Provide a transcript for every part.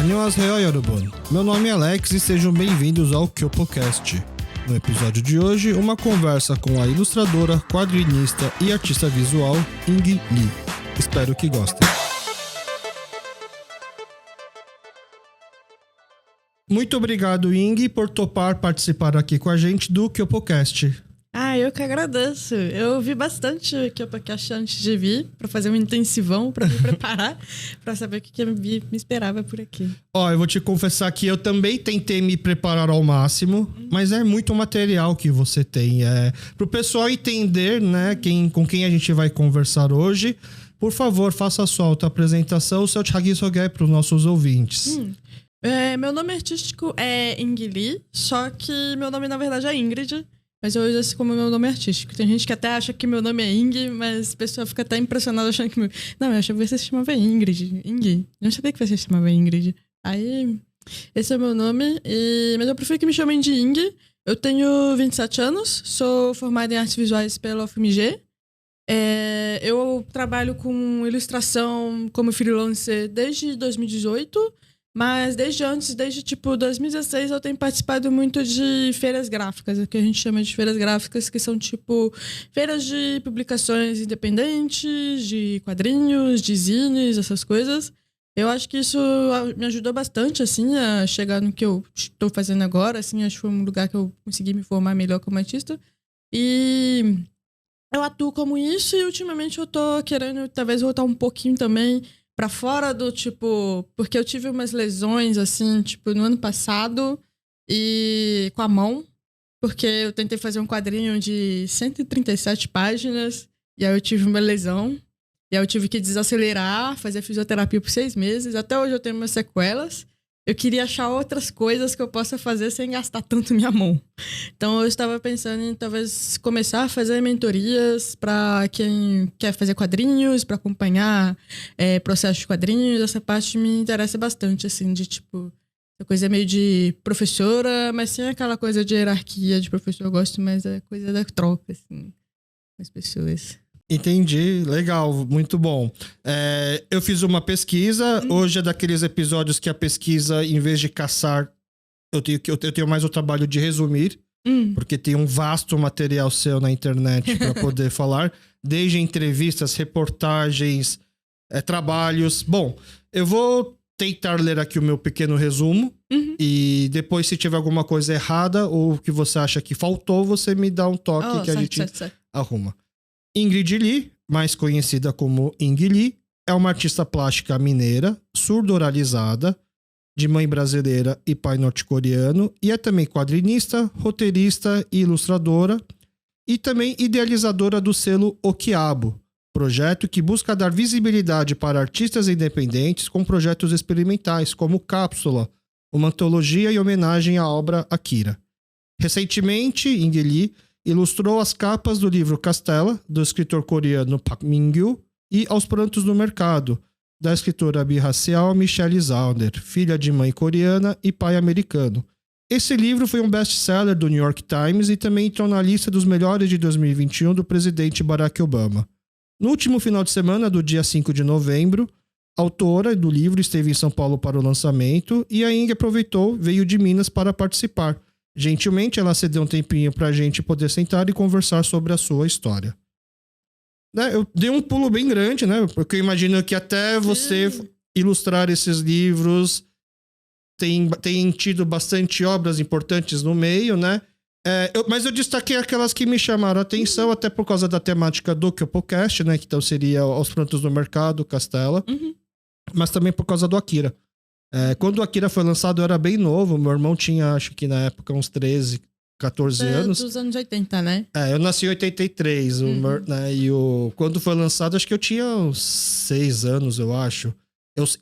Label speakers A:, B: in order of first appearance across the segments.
A: Annyeonghaseyo, Yorobun. Meu nome é Alex e sejam bem-vindos ao KyopoCast. No episódio de hoje, uma conversa com a ilustradora, quadrinista e artista visual Ing Lee. Espero que gostem. Muito obrigado, Ing, por topar participar aqui com a gente do KyopoCast.
B: Eu que agradeço. Eu ouvi bastante o KyopoCast antes de vir, para fazer um intensivão, para me preparar, para saber o que me esperava por aqui.
A: Eu vou te confessar que eu também tentei me preparar ao máximo, mas é muito material que você tem. Para o pessoal entender, né, com quem a gente vai conversar hoje, por favor, faça a sua autoapresentação, o seu Chagisoge para os nossos ouvintes.
B: Meu nome artístico é Ing Lee, só que meu nome na verdade é Ingrid. Mas eu uso esse como meu nome artístico. Tem gente que até acha que meu nome é Ing, mas a pessoa fica até impressionada achando que... Não, eu achava que você se chamava Ingrid. Ing. Eu não sabia que você se chamava Ingrid. Aí, esse é o meu nome. Mas eu prefiro que me chamem de Ing. Eu tenho 27 anos. Sou formada em artes visuais pela UFMG. Eu trabalho com ilustração como freelancer desde 2018. Mas desde 2016, eu tenho participado muito de feiras gráficas, o que a gente chama de feiras gráficas, que são feiras de publicações independentes, de quadrinhos, de zines, essas coisas. Eu acho que isso me ajudou bastante, assim, a chegar no que eu estou fazendo agora, assim, acho que foi um lugar que eu consegui me formar melhor como artista. E eu atuo como isso e ultimamente eu tô querendo talvez voltar um pouquinho também pra fora do porque eu tive umas lesões, assim, no ano passado e com a mão, porque eu tentei fazer um quadrinho de 137 páginas e aí eu tive uma lesão e aí eu tive que desacelerar, fazer fisioterapia por 6 meses. Até hoje eu tenho umas sequelas. Eu queria achar outras coisas que eu possa fazer sem gastar tanto minha mão. Então eu estava pensando em talvez começar a fazer mentorias para quem quer fazer quadrinhos, para acompanhar processo de quadrinhos. Essa parte me interessa bastante, assim, de essa coisa meio de professora, mas sem aquela coisa de hierarquia de professor. Eu gosto mais da coisa da troca, assim, com as pessoas.
A: Entendi, legal, muito bom. Eu fiz uma pesquisa, hoje é daqueles episódios que a pesquisa, em vez de caçar, eu tenho mais o trabalho de resumir, porque tem um vasto material seu na internet para poder falar, desde entrevistas, reportagens, trabalhos. Bom, eu vou tentar ler aqui o meu pequeno resumo e depois, se tiver alguma coisa errada ou que você acha que faltou, você me dá um toque que a gente arruma. Ingrid Lee, mais conhecida como Ing Lee, é uma artista plástica mineira, surdo-oralizada, de mãe brasileira e pai norte-coreano, e é também quadrinista, roteirista e ilustradora, e também idealizadora do selo Okiabo, projeto que busca dar visibilidade para artistas independentes com projetos experimentais, como Cápsula, uma antologia em homenagem à obra Akira. Recentemente, Ing Lee ilustrou as capas do livro Castella, do escritor coreano Park Min-gyu, e Aos Prantos no Mercado, da escritora birracial Michelle Zauner, filha de mãe coreana e pai americano. Esse livro foi um best-seller do New York Times e também entrou na lista dos melhores de 2021 do presidente Barack Obama. No último final de semana, do dia 5 de novembro, a autora do livro esteve em São Paulo para o lançamento e a Ing aproveitou, veio de Minas para participar. Gentilmente, ela cedeu um tempinho pra gente poder sentar e conversar sobre a sua história. Eu dei um pulo bem grande, né? Porque eu imagino que até você ilustrar esses livros tem tido bastante obras importantes no meio, né? Mas eu destaquei aquelas que me chamaram a atenção, até por causa da temática do KyopoCast, né? Que então seria Aos Prantos do Mercado, Castella. Mas também por causa do Akira. Quando o Akira foi lançado, eu era bem novo. Meu irmão tinha, acho que na época, uns 13, 14 anos.
B: Dos anos 80, né?
A: Eu nasci em 83. Né, quando foi lançado, acho que eu tinha uns 6 anos, eu acho.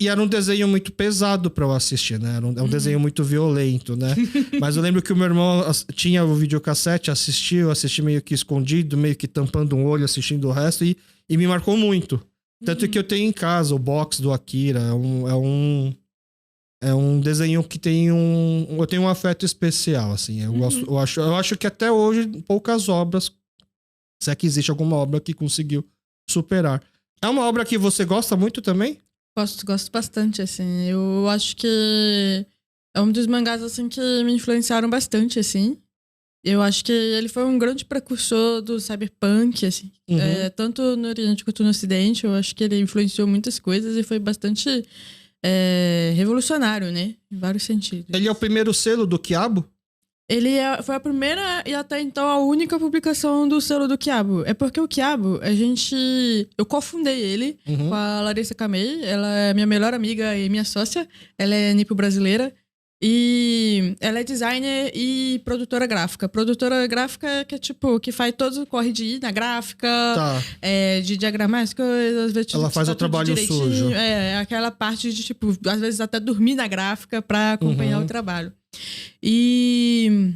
A: E era um desenho muito pesado pra eu assistir, né? É um desenho muito violento, né? Mas eu lembro que o meu irmão tinha o videocassete, eu assisti meio que escondido, meio que tampando um olho, assistindo o resto. E me marcou muito. Tanto que eu tenho em casa o box do Akira. É um desenho que tem eu tenho um afeto especial, assim. Eu acho que até hoje poucas obras, se é que existe alguma obra que conseguiu superar. É uma obra que você gosta muito também?
B: Gosto bastante, assim. Eu acho que é um dos mangás, assim, que me influenciaram bastante, assim. Eu acho que ele foi um grande precursor do cyberpunk, assim. Tanto no Oriente quanto no Ocidente. Eu acho que ele influenciou muitas coisas e foi bastante revolucionário, né? Em vários sentidos.
A: Ele é o primeiro selo do Quiabo?
B: Foi a primeira e até então a única publicação do selo do Quiabo. É porque o Quiabo, eu cofundei ele com a Larissa Kamei. Ela é minha melhor amiga e minha sócia. Ela é nipo-brasileira. E ela é designer e produtora gráfica. Produtora gráfica que é tipo, que faz todo o corre de ir na gráfica, de diagramar as coisas. Às vezes,
A: ela faz o trabalho sujo.
B: Aquela parte de, tipo, às vezes até dormir na gráfica pra acompanhar o trabalho. E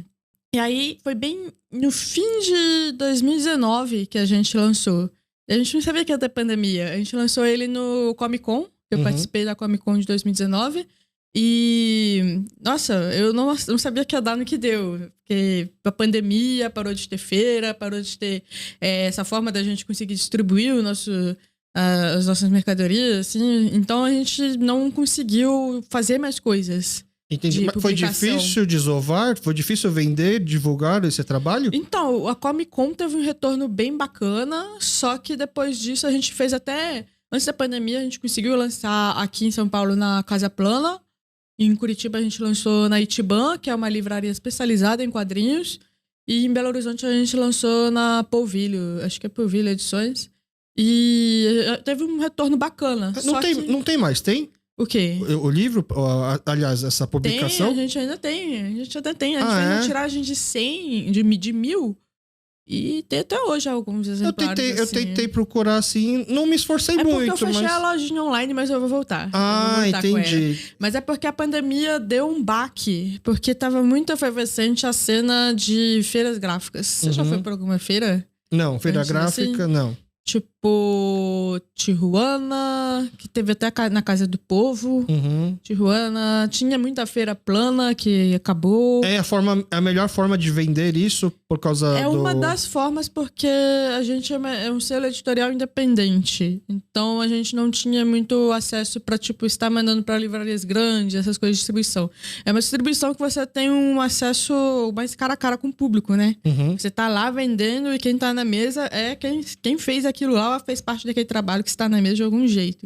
B: aí foi bem no fim de 2019 que a gente lançou. A gente não sabia que ia ter pandemia. A gente lançou ele no Comic Con. Eu participei da Comic Con de 2019. E, nossa, eu não sabia que ia dar no que deu. Porque a pandemia parou de ter feira, parou de ter essa forma da gente conseguir distribuir as nossas mercadorias, assim. Então a gente não conseguiu fazer mais coisas.
A: Entendi. Mas foi difícil desovar? Foi difícil vender, divulgar esse trabalho?
B: Então, a Comic Con teve um retorno bem bacana, só que depois disso a gente fez até... Antes da pandemia, a gente conseguiu lançar aqui em São Paulo na Casa Plana. Em Curitiba a gente lançou na Itiban, que é uma livraria especializada em quadrinhos. E em Belo Horizonte a gente lançou na Polvilho, acho que é Polvilho Edições. E teve um retorno bacana.
A: Não tem mais, tem?
B: O quê?
A: O livro, aliás, essa publicação?
B: A gente ainda tem. A gente fez uma tiragem de 100, de 1.000. E tem até hoje alguns exemplares.
A: Eu tentei procurar assim, não me esforcei muito.
B: É porque eu fechei a lojinha online, mas eu vou voltar.
A: Entendi.
B: Mas é porque a pandemia deu um baque. Porque tava muito efervescente a cena de feiras gráficas. Você já foi pra alguma feira?
A: Não, feira gráfica, assim? Não.
B: Tipo, Tijuana, que teve até na Casa do Povo. Tijuana, tinha muita feira plana que acabou.
A: É a melhor forma de vender isso por causa
B: uma das formas, porque a gente é um selo editorial independente. Então a gente não tinha muito acesso pra, tipo, estar mandando pra livrarias grandes, essas coisas de distribuição. É uma distribuição que você tem um acesso mais cara a cara com o público, né? Você tá lá vendendo e quem tá na mesa é quem fez aquilo lá, fez parte daquele trabalho que está na mesa de algum jeito.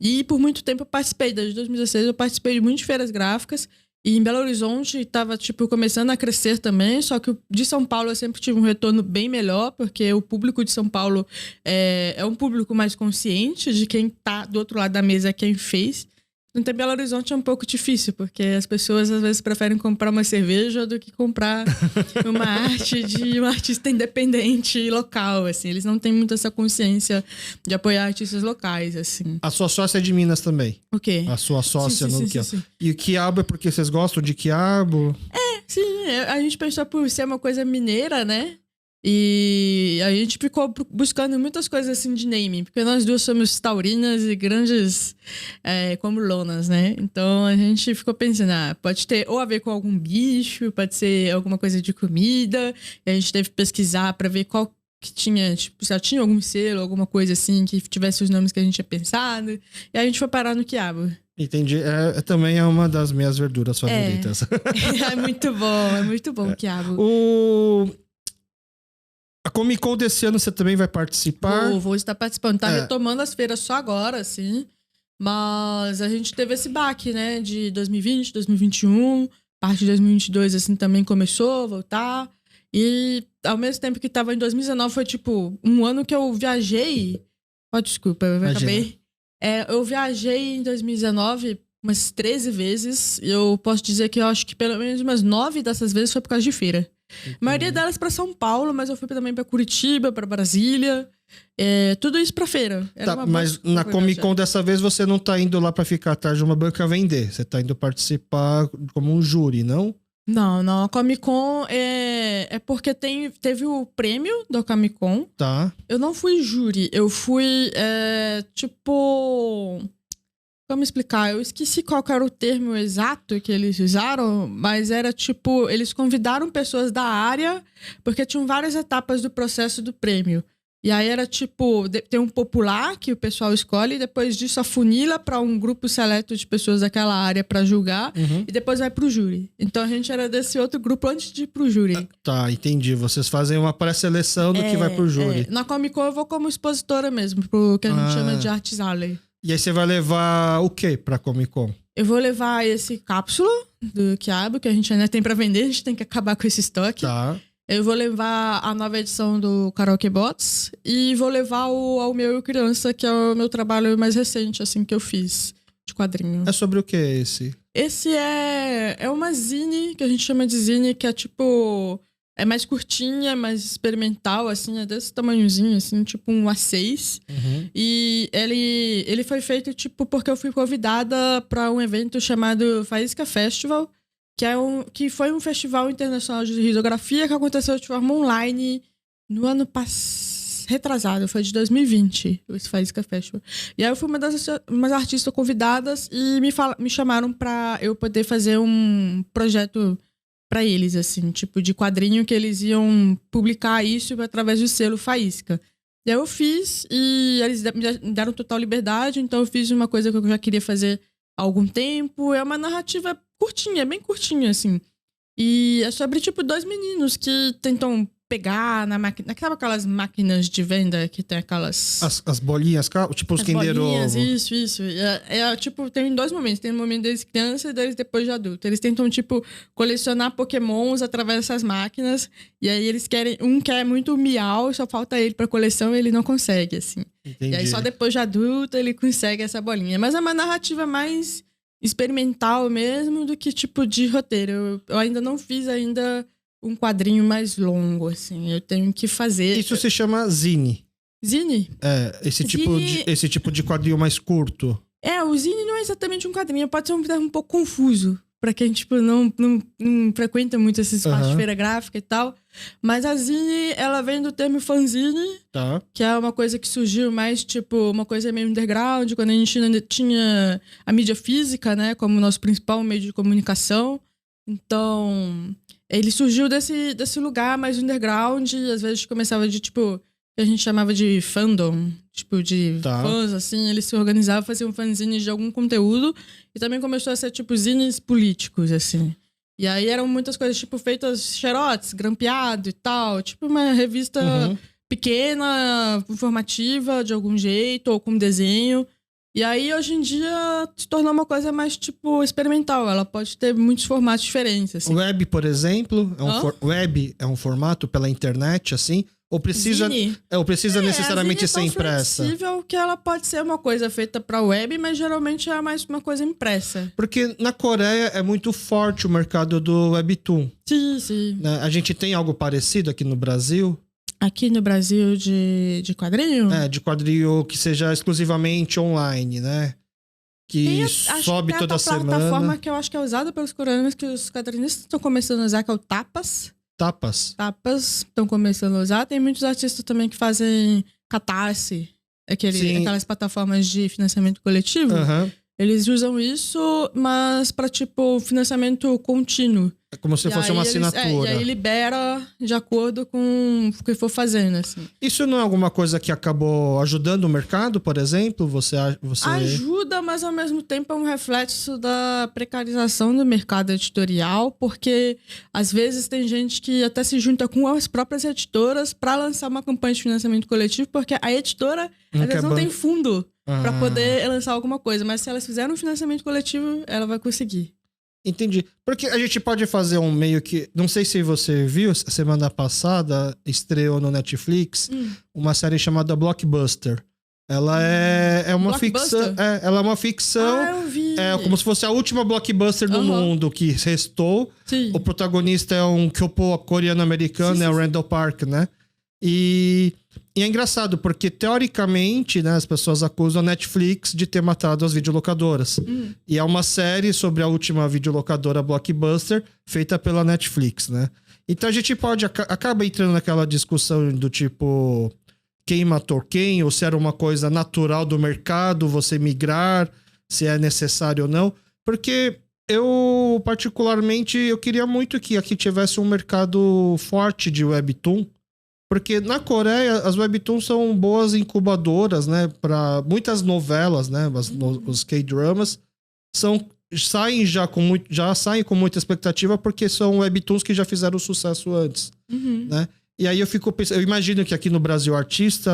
B: E por muito tempo eu participei, desde 2016 eu participei de muitas feiras gráficas. E em Belo Horizonte tava, tipo, começando a crescer também, só que de São Paulo eu sempre tive um retorno bem melhor, porque o público de São Paulo é um público mais consciente de quem tá do outro lado da mesa, quem fez. Então, Belo Horizonte é um pouco difícil, porque as pessoas às vezes preferem comprar uma cerveja do que comprar uma arte de um artista independente local, assim. Eles não têm muito essa consciência de apoiar artistas locais, assim.
A: A sua sócia é de Minas também?
B: O quê?
A: A sua sócia
B: sim,
A: no Quiabo. Sim. E o Quiabo é porque vocês gostam de quiabo?
B: Sim. A gente pensou por ser uma coisa mineira, né? E a gente ficou buscando muitas coisas assim de naming, porque nós duas somos taurinas e grandes como lonas, né? Então a gente ficou pensando, pode ter ou a ver com algum bicho, pode ser alguma coisa de comida. E a gente teve que pesquisar pra ver qual que tinha, tipo, se tinha algum selo, alguma coisa assim que tivesse os nomes que a gente tinha pensado. E a gente foi parar no quiabo.
A: Entendi. Também é uma das minhas verduras favoritas.
B: É muito bom o quiabo.
A: A Comic Con desse ano você também vai participar?
B: Vou estar participando. Tá retomando as feiras só agora, assim. Mas a gente teve esse baque, né? De 2020, 2021. Parte de 2022, assim, também começou a voltar. E ao mesmo tempo que tava em 2019, foi tipo um ano que eu viajei. Desculpa, eu acabei. Eu viajei em 2019 umas 13 vezes. E eu posso dizer que eu acho que pelo menos umas 9 dessas vezes foi por causa de feira. A maioria delas pra São Paulo, mas eu fui também pra Curitiba, pra Brasília. Tudo isso pra feira.
A: Mas na Comic Con dessa vez você não tá indo lá pra ficar atrás de uma banca vender. Você tá indo participar como um júri, não?
B: Não. A Comic Con é porque teve o prêmio da Comic Con.
A: Tá.
B: Eu não fui júri. Eu fui, tipo... Como explicar? Eu esqueci qual era o termo exato que eles usaram, mas era tipo, eles convidaram pessoas da área, porque tinham várias etapas do processo do prêmio. E aí era tipo, tem um popular que o pessoal escolhe, e depois disso afunila para um grupo seleto de pessoas daquela área para julgar, e depois vai pro júri. Então a gente era desse outro grupo antes de ir pro júri.
A: Tá, entendi. Vocês fazem uma pré-seleção do que vai pro júri.
B: Na Comic Con eu vou como expositora mesmo, pro que a gente chama de Arts Alley.
A: E aí você vai levar o quê pra Comic Con?
B: Eu vou levar esse cápsula do Quiabo, que a gente ainda tem pra vender, a gente tem que acabar com esse estoque.
A: Tá.
B: Eu vou levar a nova edição do Karaoke Bots e vou levar o Ao Meu Criança, que é o meu trabalho mais recente, assim, que eu fiz de quadrinho.
A: É sobre o que esse?
B: Esse é uma zine, que a gente chama de zine, que é tipo... É mais curtinha, mais experimental, assim, é desse tamanhozinho, assim, tipo um A6. E ele foi feito, tipo, porque eu fui convidada para um evento chamado Faísca Festival, que foi um festival internacional de risografia que aconteceu de forma online no ano retrasado, foi de 2020, esse Faísca Festival. E aí eu fui umas artistas convidadas e me chamaram para eu poder fazer um projeto para eles, assim, tipo de quadrinho que eles iam publicar isso através do selo Faísca. E aí eu fiz e eles me deram total liberdade, então eu fiz uma coisa que eu já queria fazer há algum tempo. É uma narrativa curtinha, bem curtinha, assim. E é sobre, tipo, 2 meninos que tentam pegar na máquina... Aquelas máquinas de venda que tem aquelas...
A: As bolinhas, tipo os Kinder Ovo.
B: Isso. Tipo, tem 2 momentos. Tem um momento deles criança e deles depois de adulto. Eles tentam, tipo, colecionar pokémons através dessas máquinas. E aí eles querem... Um quer muito o Miau, só falta ele pra coleção e ele não consegue, assim.
A: Entendi.
B: E aí só depois de adulto ele consegue essa bolinha. Mas é uma narrativa mais experimental mesmo do que, tipo, de roteiro. Eu ainda não fiz um quadrinho mais longo, assim. Eu tenho que fazer...
A: Isso se chama zine.
B: Zine?
A: É, esse tipo de quadrinho mais curto.
B: O zine não é exatamente um quadrinho. Pode ser um termo um pouco confuso pra quem, tipo, não frequenta muito esse espaço de feira gráfica e tal. Mas a zine, ela vem do termo fanzine,
A: tá,
B: que é uma coisa que surgiu mais, tipo, uma coisa meio underground, quando a gente ainda tinha a mídia física, né, como nosso principal meio de comunicação. Então... Ele surgiu desse lugar mais underground, e às vezes começava de, tipo, que a gente chamava de fandom, tipo, de fãs, assim. Eles se organizavam, faziam fanzines de algum conteúdo, e também começou a ser, tipo, zines políticos, assim. E aí eram muitas coisas, tipo, feitas xerotes, grampeado e tal, tipo uma revista pequena, informativa, de algum jeito, ou com desenho. E aí, hoje em dia, se tornou uma coisa mais, tipo, experimental. Ela pode ter muitos formatos diferentes, assim.
A: Web, por exemplo, web é um formato pela internet, assim? Ou precisa necessariamente ser impressa?
B: É possível que ela pode ser uma coisa feita para web, mas geralmente é mais uma coisa impressa.
A: Porque na Coreia é muito forte o mercado do Webtoon.
B: Sim.
A: A gente tem algo parecido aqui no Brasil?
B: Aqui no Brasil de quadrinho?
A: De quadrinho que seja exclusivamente online, né? Que sobe toda semana. Tem a
B: plataforma que eu acho que é usada pelos coreanos, que os quadrinistas estão começando a usar, que é o Tapas.
A: Tapas
B: estão começando a usar. Tem muitos artistas também que fazem Catarse, aquelas plataformas de financiamento coletivo. Eles usam isso, mas para, tipo, financiamento contínuo.
A: É como se fosse uma assinatura.
B: E aí libera de acordo com o que for fazendo, assim.
A: Isso não é alguma coisa que acabou ajudando o mercado, por exemplo? Você...
B: Ajuda, mas ao mesmo tempo é um reflexo da precarização do mercado editorial, porque às vezes tem gente que até se junta com as próprias editoras para lançar uma campanha de financiamento coletivo, porque a editora às vezes não tem fundo para poder lançar alguma coisa, mas se elas fizerem um financiamento coletivo, ela vai conseguir.
A: Entendi. Porque a gente pode fazer um meio que... Não sei se você viu, semana passada estreou no Netflix uma série chamada Blockbuster. Ela é uma ficção. Ela é uma ficção.
B: Eu vi.
A: É como se fosse a última blockbuster do mundo que restou.
B: Sim.
A: O protagonista é um Kyopo coreano-americano, é o Randall Park, né? E é engraçado, porque teoricamente, né, as pessoas acusam a Netflix de ter matado as videolocadoras. E é uma série sobre a última videolocadora Blockbuster, feita pela Netflix, né? Então a gente acaba entrando naquela discussão do tipo, quem matou quem, ou se era uma coisa natural do mercado, você migrar, se é necessário ou não. Porque eu, particularmente, eu queria muito que aqui tivesse um mercado forte de Webtoon, Porque na Coreia, as webtoons são boas incubadoras, né? Para muitas novelas, né? Os K-dramas já saem com muita expectativa porque são webtoons que já fizeram sucesso antes, né? E aí eu fico pensando, eu imagino que aqui no Brasil o artista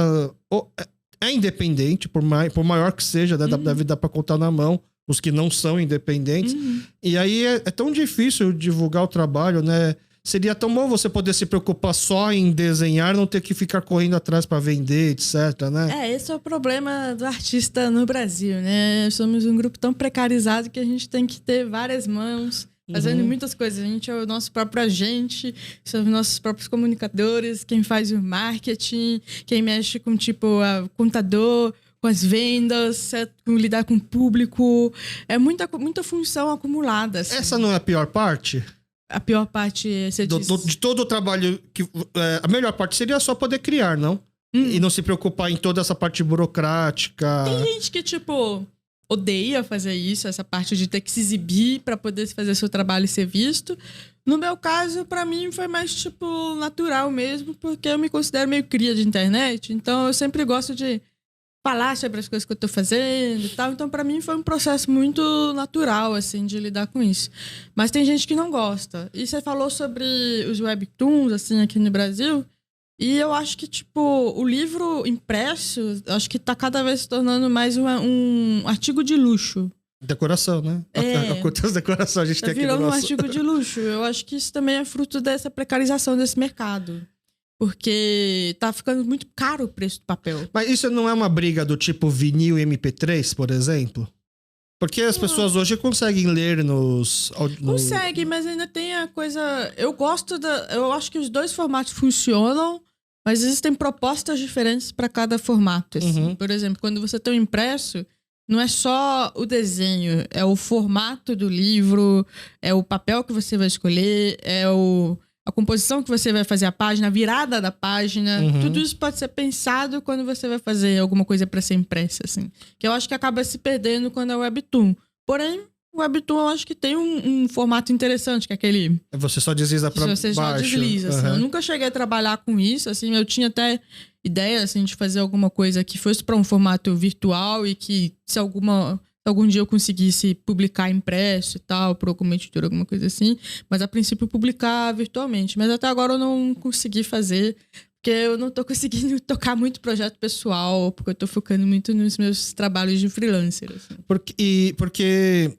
A: é independente, por maior que seja, né? Deve dar para contar na mão os que não são independentes. E aí é tão difícil divulgar o trabalho, né? Seria tão bom você poder se preocupar só em desenhar, não ter que ficar correndo atrás para vender, etc, né?
B: Esse é o problema do artista no Brasil, né? Somos um grupo tão precarizado que a gente tem que ter várias mãos fazendo muitas coisas. A gente é o nosso próprio agente, somos nossos próprios comunicadores, quem faz o marketing, quem mexe com, tipo, a contador, com as vendas, com lidar com o público. É muita função acumulada. Assim.
A: Essa não é a pior parte?
B: A pior parte, você diz...
A: De todo o trabalho, a melhor parte seria só poder criar, não? E não se preocupar em toda essa parte burocrática.
B: Tem gente que, tipo, odeia fazer isso, essa parte de ter que se exibir pra poder fazer seu trabalho e ser visto. No meu caso, pra mim, foi mais, tipo, natural mesmo, porque eu me considero meio cria de internet, então eu sempre gosto de falar sobre as coisas que eu tô fazendo e tal. Então, pra mim, foi um processo muito natural, assim, de lidar com isso. Mas tem gente que não gosta. E você falou sobre os webtoons, assim, aqui no Brasil. E eu acho que, tipo, o livro impresso, acho que tá cada vez se tornando mais um artigo de luxo.
A: Decoração, né? Quantas decorações a gente tem aqui no nosso...
B: Virou um artigo de luxo. Eu acho que isso também é fruto dessa precarização desse mercado. Porque tá ficando muito caro o preço do papel.
A: Mas isso não é uma briga do tipo vinil e MP3, por exemplo? Porque as pessoas hoje conseguem ler
B: Consegue, mas ainda tem a coisa... Eu acho que os dois formatos funcionam, mas existem propostas diferentes para cada formato. Assim. Por exemplo, quando você tem um impresso, não é só o desenho, é o formato do livro, é o papel que você vai escolher, é a composição que você vai fazer a página, a virada da página, tudo isso pode ser pensado quando você vai fazer alguma coisa para ser impressa, assim. Que eu acho que acaba se perdendo quando é webtoon. Porém, o webtoon eu acho que tem um formato interessante, que é aquele...
A: Você só desliza pra baixo.
B: Você só desliza, assim. Eu nunca cheguei a trabalhar com isso, assim, eu tinha até ideia, assim, de fazer alguma coisa que fosse para um formato virtual e que se algum dia eu conseguisse publicar impresso e tal, por alguma editora, alguma coisa assim. Mas, a princípio, publicar virtualmente. Mas até agora eu não consegui fazer, porque eu não tô conseguindo tocar muito projeto pessoal, porque eu tô focando muito nos meus trabalhos de freelancer. Assim.
A: Porque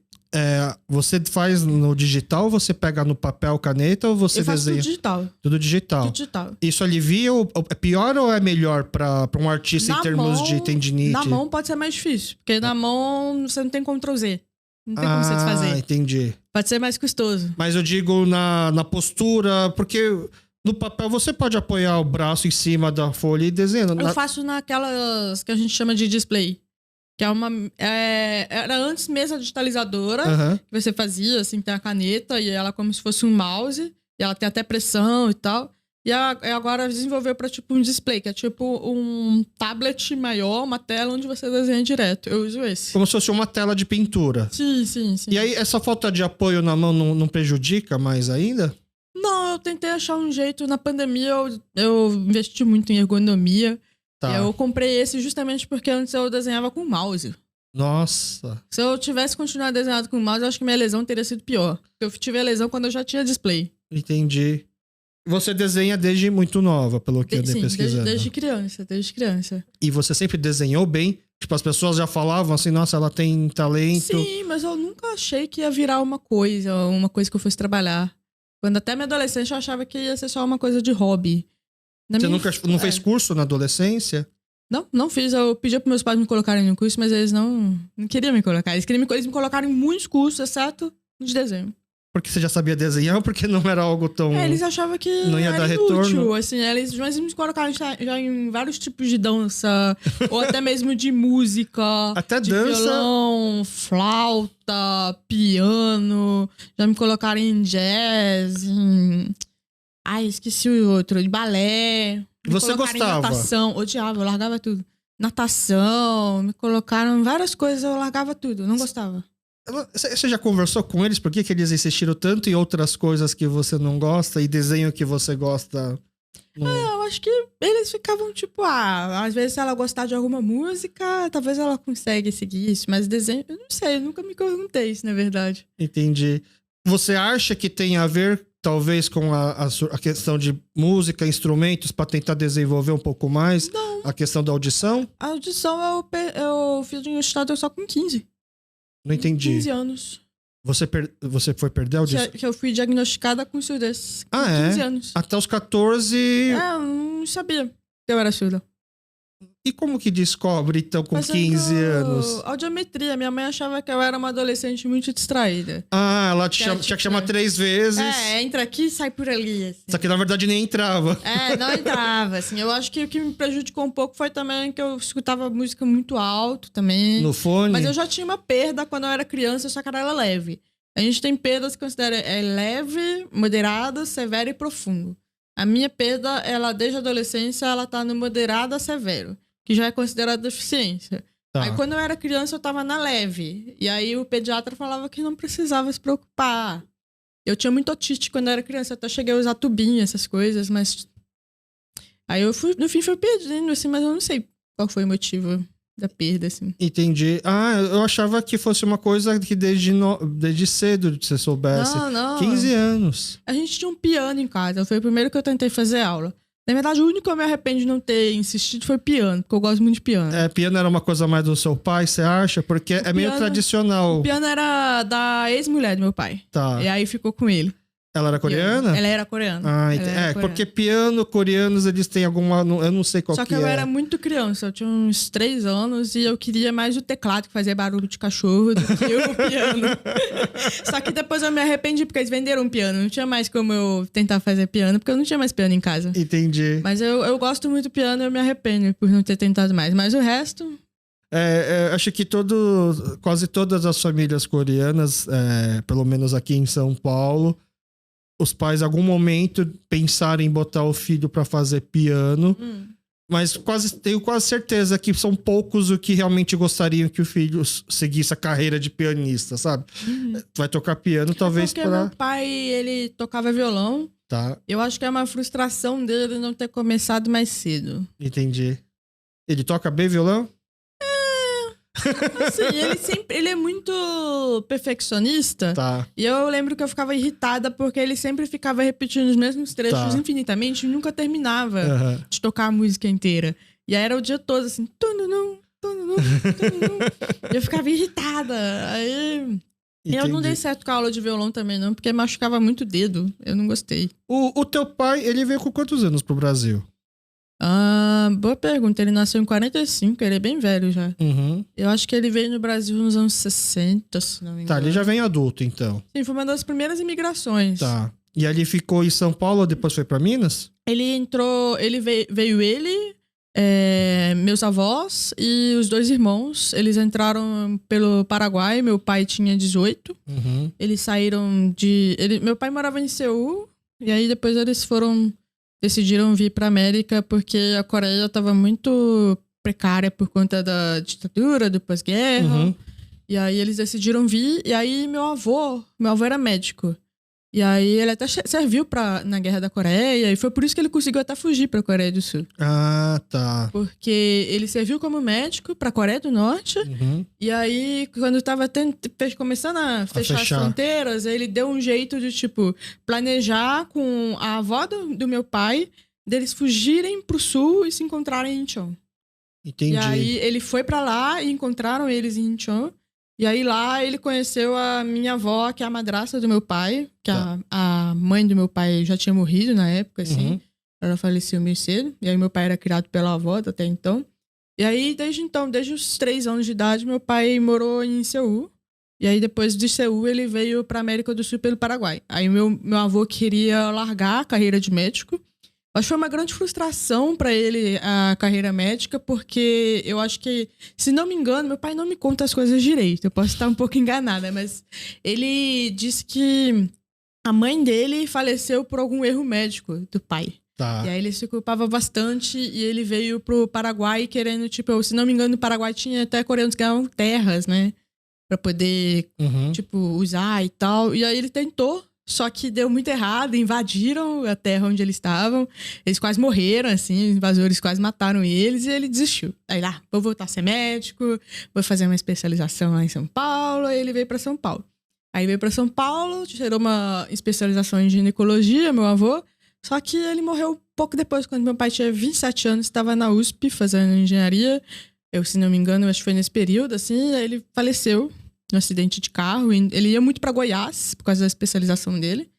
A: você faz no digital, ou você pega no papel, caneta, ou você desenha?
B: Tudo digital.
A: Tudo digital.
B: Tudo digital.
A: Isso alivia? É pior ou é melhor pra um artista em termos de tendinite?
B: Na mão pode ser mais difícil, porque na mão você não tem Ctrl Z. Não tem como você desfazer.
A: Ah, entendi.
B: Pode ser mais custoso.
A: Mas eu digo na postura, porque no papel você pode apoiar o braço em cima da folha e desenhando.
B: Eu faço naquelas que a gente chama de display. Que era antes mesa digitalizadora, que você fazia, assim, tem a caneta e ela como se fosse um mouse, e ela tem até pressão e tal. E agora desenvolveu pra, tipo, um display, que é tipo um tablet maior, uma tela onde você desenha direto. Eu uso esse.
A: Como se fosse uma tela de pintura.
B: Sim.
A: E aí, essa falta de apoio na mão não prejudica mais ainda?
B: Não, eu tentei achar um jeito. Na pandemia, eu investi muito em ergonomia. Tá. E eu comprei esse justamente porque antes eu desenhava com mouse.
A: Nossa.
B: Se eu tivesse continuado desenhando com mouse, eu acho que minha lesão teria sido pior. Eu tive a lesão quando eu já tinha display.
A: Entendi. Você desenha desde muito nova, pelo que eu andei pesquisando.
B: Desde criança.
A: E você sempre desenhou bem? Tipo, as pessoas já falavam assim, nossa, ela tem talento.
B: Sim, mas eu nunca achei que ia virar uma coisa que eu fosse trabalhar. Quando até minha adolescência eu achava que ia ser só uma coisa de hobby.
A: Você nunca fez curso na adolescência?
B: Não fiz. Eu pedi para meus pais me colocarem no curso, mas eles não queriam me colocar. Eles me colocaram em muitos cursos, exceto de desenho.
A: Porque você já sabia desenhar ou porque não era algo tão...
B: eles achavam que
A: não ia
B: era
A: dar
B: inútil,
A: retorno.
B: assim, mas me colocaram já em vários tipos de dança, ou até mesmo de música,
A: até
B: de
A: dança,
B: violão, flauta, piano, já me colocaram em jazz, esqueci o outro, de balé.
A: Você gostava?
B: Em natação, odiava, eu largava tudo. Natação, me colocaram em várias coisas, eu largava tudo, não gostava.
A: Você já conversou com eles? Por que eles insistiram tanto em outras coisas que você não gosta e desenho que você gosta
B: Eu acho que eles ficavam tipo, às vezes se ela gostar de alguma música, talvez ela consegue seguir isso, mas desenho, eu não sei, eu nunca me perguntei isso, na verdade.
A: Entendi. Você acha que tem a ver, talvez, com a questão de música, instrumentos, para tentar desenvolver um pouco mais a questão da audição?
B: A audição eu fiz um estado só com 15.
A: Não entendi.
B: 15 anos.
A: Você foi perder a audição?
B: Que eu fui diagnosticada com surdez. Com 15 anos.
A: Até os 14...
B: Eu não sabia que eu era surda.
A: E como que descobre, então, com 15 anos?
B: Audiometria. Minha mãe achava que eu era uma adolescente muito distraída.
A: Ela tinha que chamar 3 vezes.
B: Entra aqui e sai por ali. Assim.
A: Só que, na verdade, nem entrava.
B: Não entrava, assim. Eu acho que o que me prejudicou um pouco foi também que eu escutava música muito alto também.
A: No fone?
B: Mas eu já tinha uma perda quando eu era criança, só que era leve. A gente tem perdas que considera leve, moderada, severa e profundo. A minha perda, desde a adolescência, ela tá no moderado a severo, que já é considerado deficiência. Tá. Aí quando eu era criança eu tava na leve. E aí o pediatra falava que não precisava se preocupar. Eu tinha muito otite quando eu era criança, até cheguei a usar tubinho, essas coisas, mas... Aí eu fui, no fim fui perdendo, assim, mas eu não sei qual foi o motivo da perda, assim.
A: Entendi. Eu achava que fosse uma coisa que desde cedo você soubesse.
B: Não.
A: 15 anos.
B: A gente tinha um piano em casa, foi o primeiro que eu tentei fazer aula. Na verdade, o único que eu me arrependo de não ter insistido foi piano, porque eu gosto muito de piano.
A: Piano era uma coisa mais do seu pai, você acha? Porque é meio tradicional.
B: O piano era da ex-mulher do meu pai.
A: Tá.
B: E aí ficou com ele.
A: Ela era coreana?
B: Ela era coreana.
A: Porque piano, coreanos, eles têm alguma... Eu não sei qual que é.
B: Só que eu era muito criança, eu tinha uns 3 anos e eu queria mais o teclado, que fazia barulho de cachorro, do que o piano. Só que depois eu me arrependi, porque eles venderam um piano. Não tinha mais como eu tentar fazer piano, porque eu não tinha mais piano em casa.
A: Entendi.
B: Mas eu gosto muito do piano e eu me arrependo por não ter tentado mais. Mas o resto...
A: acho que quase todas as famílias coreanas, pelo menos aqui em São Paulo... Os pais, em algum momento, pensaram em botar o filho pra fazer piano. Mas tenho quase certeza que são poucos os que realmente gostariam que o filho seguisse a carreira de pianista, sabe? Vai tocar piano, talvez
B: porque meu pai, ele tocava violão.
A: Tá.
B: Eu acho que é uma frustração dele não ter começado mais cedo.
A: Entendi. Ele toca bem violão?
B: Assim, ele é muito perfeccionista.
A: Tá.
B: E eu lembro que eu ficava irritada porque ele sempre ficava repetindo os mesmos trechos infinitamente e nunca terminava de tocar a música inteira. E aí era o dia todo assim, tununum, tununum, tununum. E eu ficava irritada. Aí eu não dei certo com a aula de violão também não, porque machucava muito o dedo. Eu não gostei.
A: O teu pai, ele veio com quantos anos pro Brasil?
B: Boa pergunta. Ele nasceu em 45, ele é bem velho já. Eu acho que ele veio no Brasil nos anos 60, se não me engano.
A: Tá, ele já vem adulto, então.
B: Sim, foi uma das primeiras imigrações.
A: Tá. E aí ele ficou em São Paulo, depois foi pra Minas?
B: Veio meus avós e os 2 irmãos. Eles entraram pelo Paraguai, meu pai tinha 18. Eles saíram meu pai morava em Seul, e aí depois eles decidiram vir para América porque a Coreia estava muito precária por conta da ditadura, do pós-guerra. E aí eles decidiram vir. E aí meu avô era médico. E aí ele até serviu na Guerra da Coreia. E foi por isso que ele conseguiu até fugir para a Coreia do Sul.
A: Tá.
B: Porque ele serviu como médico para a Coreia do Norte. E aí, quando estava começando a fechar as fronteiras, ele deu um jeito de, planejar com a avó do meu pai, deles fugirem pro sul e se encontrarem em Incheon.
A: Entendi.
B: E aí, ele foi para lá e encontraram eles em Incheon. E aí, lá, ele conheceu a minha avó, que é a madrasta do meu pai, que a mãe do meu pai já tinha morrido na época, assim. Ela faleceu meio cedo. E aí, meu pai era criado pela avó até então. E aí, desde os 3 anos de idade, meu pai morou em Seul. E aí, depois de Seul, ele veio pra América do Sul pelo Paraguai. Aí, meu avô queria largar a carreira de médico. Acho que foi uma grande frustração pra ele a carreira médica, porque eu acho que, se não me engano, meu pai não me conta as coisas direito. Eu posso estar um pouco enganada, mas ele disse que a mãe dele faleceu por algum erro médico do pai.
A: Tá.
B: E aí ele se culpava bastante e ele veio pro Paraguai querendo, se não me engano, no Paraguai tinha até coreanos que ganhavam terras, né? Pra poder, usar e tal. E aí ele tentou Só que deu muito errado, invadiram a terra onde eles estavam. Eles quase morreram, assim, os invasores quase mataram eles e ele desistiu. Aí lá, vou voltar a ser médico, vou fazer uma especialização lá em São Paulo. Aí ele veio pra São Paulo. Aí veio pra São Paulo, tirou uma especialização em ginecologia, meu avô. Só que ele morreu pouco depois, quando meu pai tinha 27 anos, estava na USP fazendo engenharia. Eu, se não me engano, acho que foi nesse período, assim, aí ele faleceu no acidente de carro. Ele ia muito pra Goiás, por causa da especialização dele.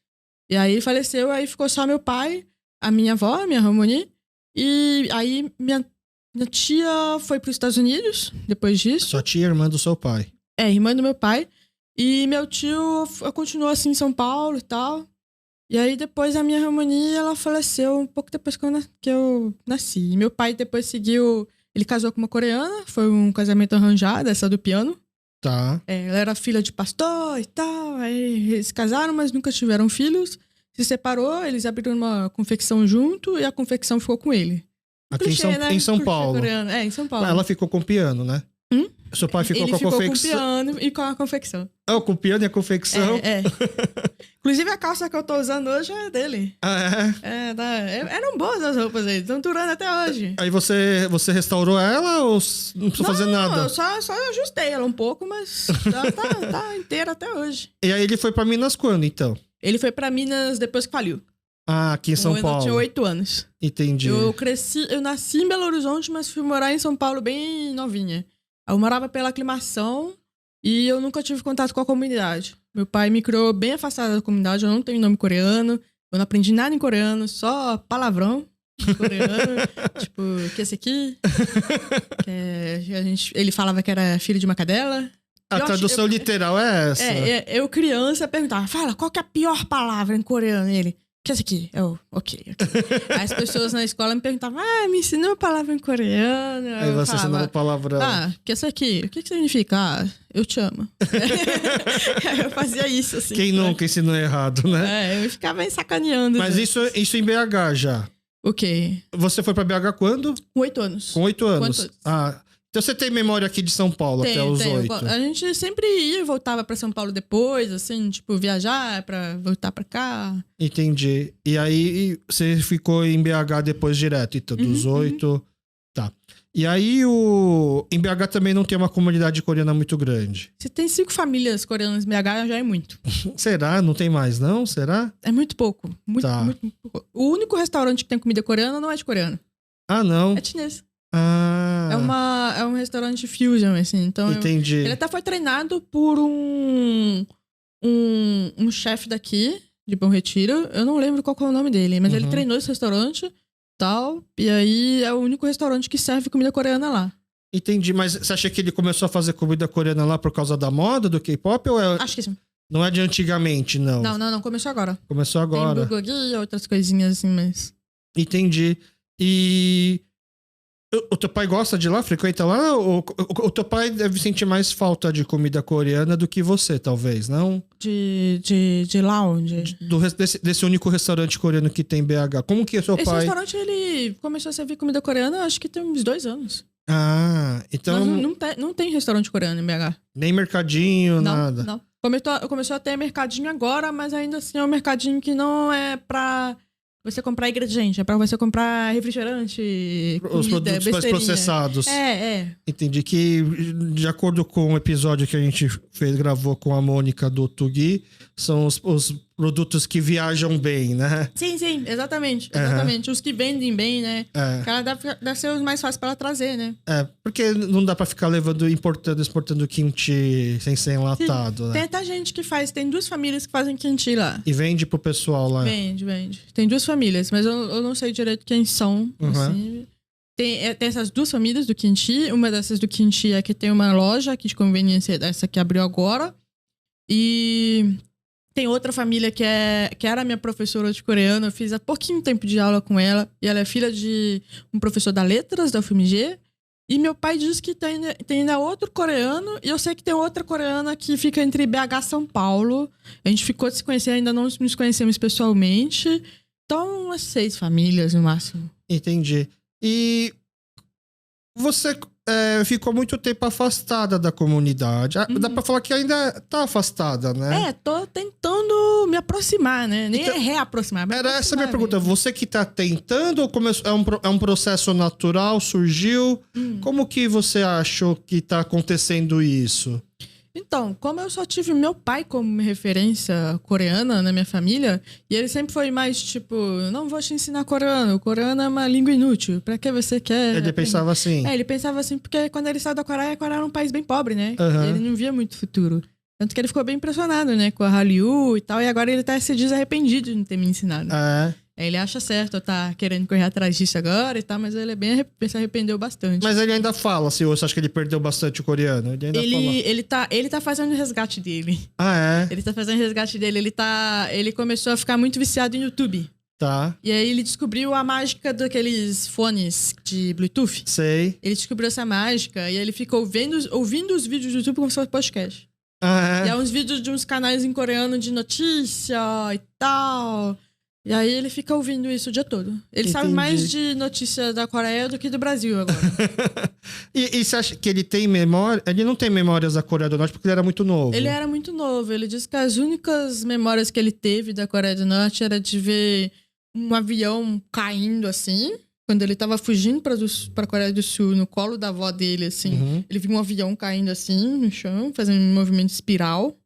B: E aí ele faleceu, aí ficou só meu pai, a minha avó, a minha Ramoni. E aí minha tia foi pros Estados Unidos, depois disso.
A: Sua tia, irmã do seu pai.
B: É, irmã do meu pai. E meu tio continuou assim em São Paulo e tal. E aí depois a minha Ramoni, ela faleceu um pouco depois que eu nasci. E meu pai depois seguiu... Ele casou com uma coreana, foi um casamento arranjado, essa do piano.
A: Tá.
B: Ela era filha de pastor e tal. Aí eles casaram, mas nunca tiveram filhos. Se separou, eles abriram uma confecção junto e a confecção ficou com ele.
A: Aqui
B: Clichê,
A: em São Paulo.
B: Coreano. É, em São Paulo.
A: Ela ficou com o piano, né? Seu pai ficou com a confecção.
B: Ele ficou com o piano e com a confecção.
A: Com o piano e a confecção?
B: É. Inclusive a calça que eu tô usando hoje é dele.
A: Ah, é?
B: Eram boas as roupas aí, estão durando até hoje.
A: Aí você restaurou ela ou não precisou fazer nada?
B: Eu só ajustei ela um pouco, mas ela tá inteira até hoje.
A: E aí ele foi pra Minas quando, então?
B: Ele foi pra Minas depois que faliu.
A: Ah, aqui em São Paulo.
B: Eu tinha 8 anos.
A: Entendi.
B: Eu nasci em Belo Horizonte, mas fui morar em São Paulo bem novinha. Eu morava pela aclimação e eu nunca tive contato com a comunidade. Meu pai me criou bem afastado da comunidade, eu não tenho nome coreano, eu não aprendi nada em coreano, só palavrão em coreano. Tipo, que esse aqui? Ele falava que era filho de uma cadela.
A: A tradução literal é essa.
B: Eu criança perguntava, fala, qual que é a pior palavra em coreano? E ele, que esse aqui? Ok. Aí as pessoas na escola me perguntavam, me ensina uma palavra em coreano.
A: Aí você ensinava a palavra...
B: que essa aqui, o que significa? Eu te amo. Aí eu fazia isso, assim.
A: Quem nunca ensinou errado, né?
B: Eu ficava sacaneando.
A: Mas isso em BH já?
B: O quê?
A: Você foi pra BH quando?
B: Com 8 anos.
A: Com 8 anos. Então você tem memória aqui de São Paulo até os 8?
B: A gente sempre ia e voltava pra São Paulo depois, assim, tipo, viajar pra voltar pra cá.
A: Entendi. E aí você ficou em BH depois direto, então, dos 8. Tá. E aí em BH também não tem uma comunidade coreana muito grande.
B: Se tem 5 famílias coreanas em BH, já é muito.
A: Será? Não tem mais, não? Será?
B: É muito pouco. Muito pouco. O único restaurante que tem comida coreana não é de coreano.
A: Ah, não?
B: É chinês.
A: Ah.
B: É um restaurante fusion, assim. Então
A: entendi.
B: Ele até foi treinado por um chefe daqui, de Bom Retiro. Eu não lembro qual é o nome dele, mas ele treinou esse restaurante tal. E aí é o único restaurante que serve comida coreana lá.
A: Entendi, mas você acha que ele começou a fazer comida coreana lá por causa da moda, do K-pop? Ou
B: Acho que sim.
A: Não é de antigamente, não?
B: Não. Começou agora.
A: Começou agora.
B: Tem bulgogi e outras coisinhas assim, mas...
A: Entendi. E... O teu pai gosta de lá? Frequenta lá? Ou o teu pai deve sentir mais falta de comida coreana do que você, talvez, não?
B: De lá onde?
A: Desse único restaurante coreano que tem em BH. Como que é seu pai...
B: Esse restaurante, ele começou a servir comida coreana, acho que tem uns 2 anos.
A: Então...
B: Não tem restaurante coreano em BH.
A: Nem mercadinho, nada?
B: Não. Começou a ter mercadinho agora, mas ainda assim é um mercadinho que não é pra... você comprar ingrediente, é pra você comprar refrigerante, comida,
A: os produtos mais processados. Entendi que, de acordo com o episódio que a gente gravou com a Mônica do Tugi, são os produtos que viajam bem, né?
B: Sim, exatamente. Os que vendem bem, né? Cara, deve ser os mais fáceis pra ela trazer, né?
A: Porque não dá pra ficar exportando kimchi sem ser enlatado, né?
B: Tem até gente que tem 2 famílias que fazem kimchi lá.
A: E vende pro pessoal lá?
B: Vende. Tem 2 famílias, mas eu não sei direito quem são, assim. Tem essas 2 famílias do kimchi. Uma dessas do kimchi é que tem uma loja aqui de conveniência, dessa que abriu agora. E tem outra família que era minha professora de coreano. Eu fiz há pouquinho tempo de aula com ela. E ela é filha de um professor da Letras, da UFMG. E meu pai diz que tem ainda outro coreano. E eu sei que tem outra coreana que fica entre BH e São Paulo. A gente ficou de se conhecer, ainda não nos conhecemos pessoalmente. Então, umas 6 famílias no máximo.
A: Entendi. E você ficou muito tempo afastada da comunidade. Dá pra falar que ainda tá afastada, né?
B: Tô tentando me aproximar, né? Nem
A: Então,
B: reaproximar.
A: Era essa a minha
B: mesmo.
A: pergunta. Você que tá tentando ou é um processo natural, surgiu? Como que você achou que tá acontecendo isso?
B: Então, como eu só tive meu pai como referência coreana na minha família, e ele sempre foi mais tipo, não vou te ensinar coreano, o coreano é uma língua inútil, pra que você quer?
A: Ele pensava assim.
B: Ele pensava assim, porque quando ele saiu da Coreia, a Coreia era um país bem pobre, né?
A: Uhum.
B: E ele não via muito futuro. Tanto que ele ficou bem impressionado, né, com a Hallyu e tal, e agora ele tá se diz arrependido de não ter me ensinado. Ele acha certo eu tá querendo correr atrás disso agora e tal, mas ele se arrependeu bastante.
A: Mas ele ainda fala, se você acha que ele perdeu bastante o coreano? Ele ainda fala.
B: Ele tá fazendo o resgate dele.
A: Ah, é?
B: Ele tá fazendo o resgate dele. Ele começou a ficar muito viciado em YouTube.
A: Tá.
B: E aí ele descobriu a mágica daqueles fones de Bluetooth.
A: Sei.
B: Ele descobriu essa mágica e aí ele ficou ouvindo os vídeos do YouTube como se fosse podcast.
A: Ah, é?
B: E é uns vídeos de uns canais em coreano de notícia e tal. E aí ele fica ouvindo isso o dia todo. Ele sabe mais de notícia da Coreia do que do Brasil agora.
A: E você acha que ele tem memória? Ele não tem memórias da Coreia do Norte porque ele era muito novo.
B: Ele era muito novo. Ele disse que as únicas memórias que ele teve da Coreia do Norte era de ver um avião caindo assim. Quando ele tava fugindo pra Coreia do Sul, no colo da avó dele, assim.
A: Uhum.
B: Ele viu um avião caindo assim no chão, fazendo um movimento espiral.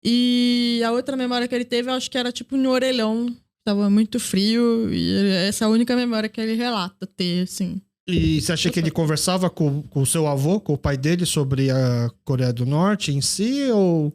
B: E a outra memória que ele teve, eu acho que era tipo no orelhão. Tava muito frio e essa é a única memória que ele relata ter, assim.
A: E você acha que ele conversava com o seu avô, com o pai dele, sobre a Coreia do Norte em si, ou...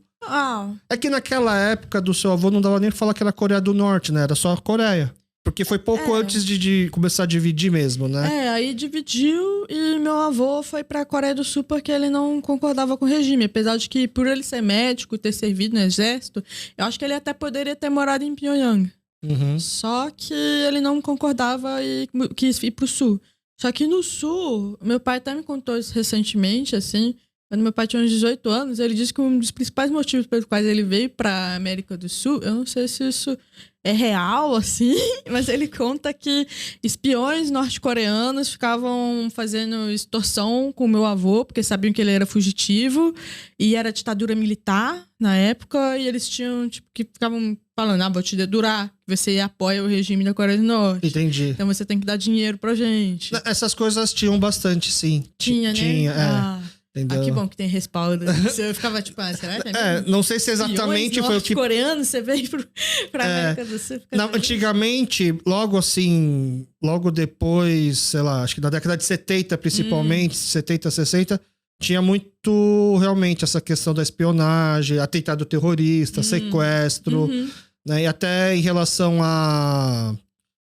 A: É que naquela época do seu avô não dava nem pra falar que era Coreia do Norte, né? Era só a Coreia. Porque foi pouco antes de começar a dividir mesmo, né?
B: Aí dividiu e meu avô foi pra Coreia do Sul porque ele não concordava com o regime. Apesar de que, por ele ser médico, ter servido no exército, eu acho que ele até poderia ter morado em Pyongyang.
A: Uhum.
B: Só que ele não concordava e quis ir pro sul. Só que no sul, meu pai até me contou isso recentemente, assim, quando meu pai tinha uns 18 anos, ele disse que um dos principais motivos pelos quais ele veio pra América do Sul, eu não sei se isso é real, assim, mas ele conta que espiões norte-coreanos ficavam fazendo extorsão com o meu avô, porque sabiam que ele era fugitivo, e era ditadura militar na época, e eles tinham, tipo, que ficavam falando, vou te dedurar, você apoia o regime da Coreia do Norte.
A: Entendi.
B: Então você tem que dar dinheiro pra gente.
A: Essas coisas tinham bastante, sim.
B: Tinha, né?
A: Tinha, entendeu?
B: Que bom que tem respaldo. Eu ficava tipo, será que
A: não sei se exatamente foi o que...
B: coreano, você veio pra América do Sul.
A: Antigamente, logo depois, sei lá, acho que na década de 70, principalmente, 70, 60, tinha muito, realmente, essa questão da espionagem, atentado terrorista, sequestro, né? E até em relação a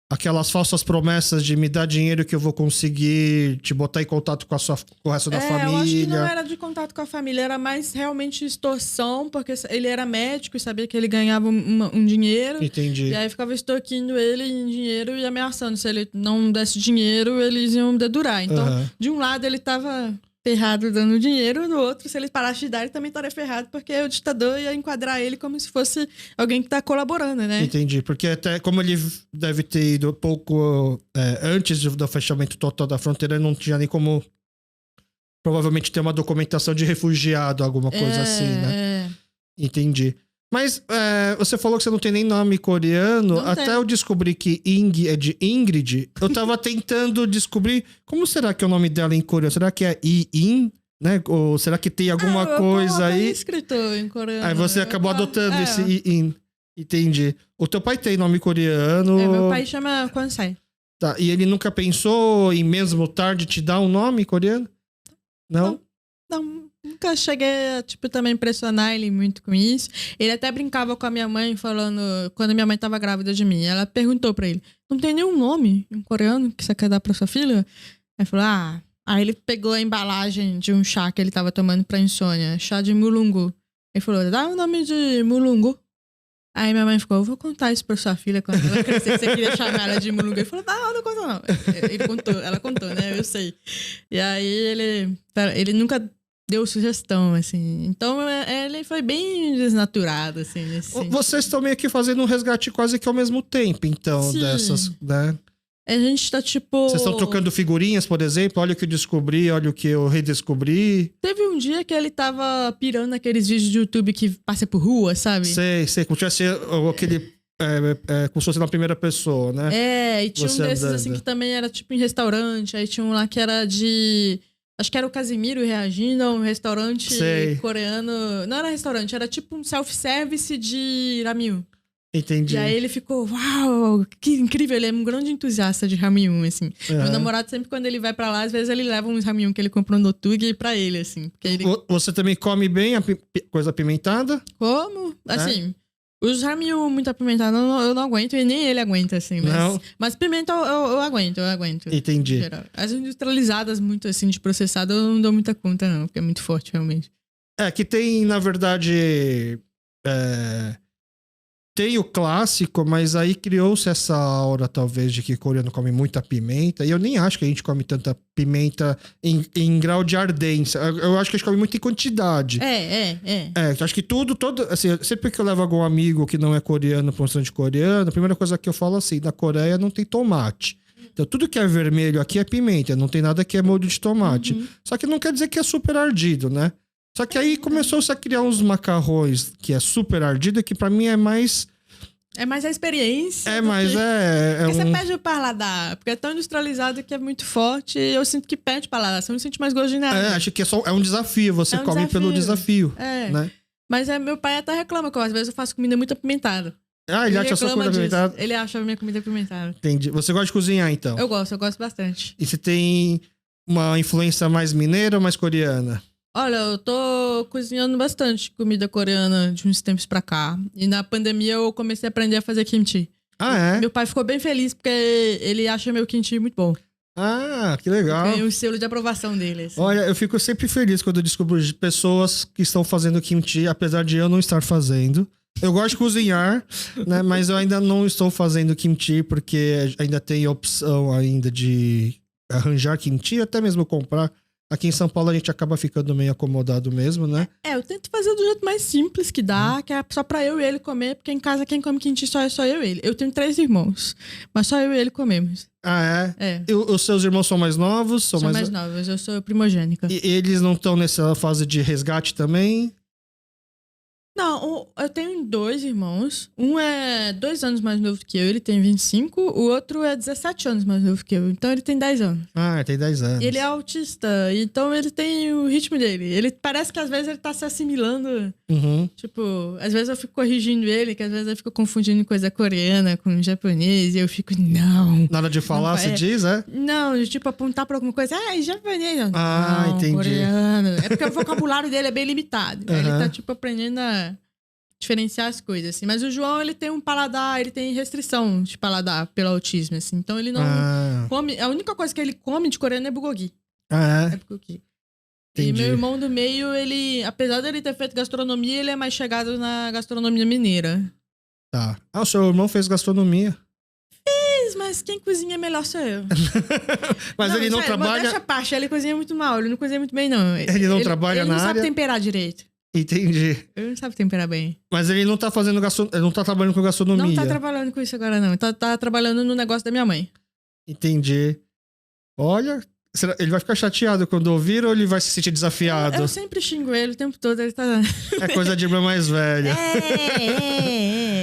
A: aquelas falsas promessas de me dar dinheiro que eu vou conseguir te botar em contato com o resto da família.
B: Eu acho que não era de contato com a família, era mais realmente extorsão, porque ele era médico e sabia que ele ganhava um dinheiro.
A: Entendi.
B: E aí ficava extorquindo ele em dinheiro e ameaçando. Se ele não desse dinheiro, eles iam dedurar. Então, de um lado ele tava ferrado dando dinheiro, do outro, se ele parasse de dar, ele também estaria ferrado, porque o ditador ia enquadrar ele como se fosse alguém que tá colaborando, né?
A: Entendi, porque até como ele deve ter ido pouco antes do fechamento total da fronteira, não tinha nem como provavelmente ter uma documentação de refugiado, alguma coisa assim, né? Entendi. Mas você falou que você não tem nem nome coreano.
B: Não
A: até
B: tem.
A: Eu descobri que Ing é de Ingrid. Eu tava tentando descobrir como será que é o nome dela em coreano. Será que é In, né? Ou será que tem alguma coisa aí?
B: Escrito em coreano.
A: Aí você acabou adotando esse In. Entendi. O teu pai tem nome coreano.
B: Meu pai chama Kwansai.
A: Tá. E ele nunca pensou em mesmo tarde te dar um nome coreano? Não?
B: Não. Nunca cheguei a, também impressionar ele muito com isso. Ele até brincava com a minha mãe, falando... Quando minha mãe tava grávida de mim, ela perguntou pra ele, não tem nenhum nome em coreano que você quer dar pra sua filha? Aí ele falou, Aí ele pegou a embalagem de um chá que ele tava tomando pra insônia, chá de mulungu. Ele falou, dá o nome de mulungu. Aí minha mãe ficou, eu vou contar isso pra sua filha quando ela crescer, você queria chamar ela de mulungu. Ele falou, não conta não. Ela contou, né? Eu sei. E aí ele nunca deu sugestão, assim. Então, ele foi bem desnaturado, assim, nesse sentido.
A: Vocês estão meio que fazendo um resgate quase que ao mesmo tempo, então,
B: Sim.
A: dessas, né?
B: A gente tá, tipo...
A: Vocês estão trocando figurinhas, por exemplo? Olha o que eu descobri, olha o que eu redescobri.
B: Teve um dia que ele tava pirando naqueles vídeos de YouTube que passa por rua, sabe?
A: Sei, como tivesse aquele... como se fosse na primeira pessoa, né?
B: E tinha
A: Você
B: um desses,
A: andando.
B: assim, que também era, tipo, em restaurante. Aí tinha um lá que era de... Acho que era o Casimiro reagindo a um restaurante coreano. Não era restaurante, era tipo um self-service de ramen.
A: Entendi.
B: E aí ele ficou, uau, que incrível, ele é um grande entusiasta de ramen, assim. Meu namorado sempre, quando ele vai pra lá, às vezes ele leva uns ramen que ele comprou no Tug pra ele, assim. Porque ele...
A: Você também come bem a coisa apimentada?
B: Como? Assim, os ramen muito apimentados eu não aguento e nem ele aguenta, assim. Mas pimenta eu aguento.
A: Entendi.
B: As industrializadas muito, assim, de processado, eu não dou muita conta, não, porque é muito forte, realmente.
A: Que tem, na verdade... Tem o clássico, mas aí criou-se essa aura, talvez, de que coreano come muita pimenta. E eu nem acho que a gente come tanta pimenta em grau de ardência. Eu acho que a gente come muito em quantidade. Eu acho que todo... Assim, sempre que eu levo algum amigo que não é coreano para um restaurante coreano, a primeira coisa que eu falo assim, na Coreia não tem tomate. Então, tudo que é vermelho aqui é pimenta. Não tem nada que é molho de tomate. Só que não quer dizer que é super ardido, né? Só que aí começou-se a criar uns macarrões que é super ardido, que pra mim é mais...
B: É mais a experiência.
A: Porque
B: você perde o paladar. Porque é tão industrializado que é muito forte. E eu sinto que perde o paladar. Você não sente mais gosto de nada.
A: Acho que é um desafio. Você come pelo desafio. Né?
B: Mas meu pai até reclama que às vezes eu faço comida muito apimentada.
A: Ele acha a sua comida apimentada?
B: Ele acha a minha comida apimentada.
A: Entendi. Você gosta de cozinhar, então?
B: Eu gosto bastante.
A: E você tem uma influência mais mineira ou mais coreana?
B: Olha, eu tô cozinhando bastante comida coreana de uns tempos pra cá. E na pandemia eu comecei a aprender a fazer kimchi. Meu pai ficou bem feliz porque ele acha meu kimchi muito bom.
A: Que legal.
B: Ganhei o selo de aprovação dele. Assim.
A: Olha, eu fico sempre feliz quando eu descubro pessoas que estão fazendo kimchi, apesar de eu não estar fazendo. Eu gosto de cozinhar, né? Mas eu ainda não estou fazendo kimchi porque ainda tem opção ainda de arranjar kimchi, até mesmo comprar. Aqui em São Paulo a gente acaba ficando meio acomodado mesmo, né?
B: Eu tento fazer do jeito mais simples que dá, que é só pra eu e ele comer, porque em casa quem come kimchi só eu e ele. Eu tenho 3 irmãos, mas só eu e ele comemos. E
A: os seus irmãos são mais novos?
B: São mais novos, eu sou primogênica.
A: E eles não estão nessa fase de resgate também?
B: Não, eu tenho 2 irmãos. Um é 2 anos mais novo que eu, ele tem 25. O outro é 17 anos mais novo que eu, então ele tem 10 anos.
A: Tem 10 anos.
B: E ele é autista, então ele tem o ritmo dele. Ele parece que às vezes ele tá se assimilando. Tipo, às vezes eu fico corrigindo ele, que às vezes eu fico confundindo coisa coreana com japonês, e eu fico, não.
A: Nada de falar, se diz,
B: Não, tipo, apontar pra alguma coisa, japonês. Não,
A: entendi.
B: Coreano. É porque o vocabulário dele é bem limitado. Ele tá, tipo, aprendendo a diferenciar as coisas, assim. Mas o João, ele tem um paladar, ele tem restrição de paladar pelo autismo, assim. Então ele não come... A única coisa que ele come de coreano é bulgogi. É bulgogi. E meu irmão do meio, ele... Apesar dele ter feito gastronomia, ele é mais chegado na gastronomia mineira.
A: Tá. O seu irmão fez gastronomia?
B: Mas quem cozinha melhor sou eu.
A: Mas ele não trabalha...
B: Deixa a parte, ele cozinha muito mal, ele não cozinha muito bem, não.
A: Ele não trabalha na área?
B: Ele não sabe temperar direito.
A: Entendi.
B: Ele não sabe temperar bem.
A: Mas ele não tá fazendo ele não tá trabalhando com gastronomia.
B: Não tá trabalhando com isso agora, não. Tá trabalhando no negócio da minha mãe.
A: Entendi. Olha, ele vai ficar chateado quando ouvir ou ele vai se sentir desafiado?
B: Eu sempre xingo ele o tempo todo, ele tá...
A: É coisa de irmã mais velha.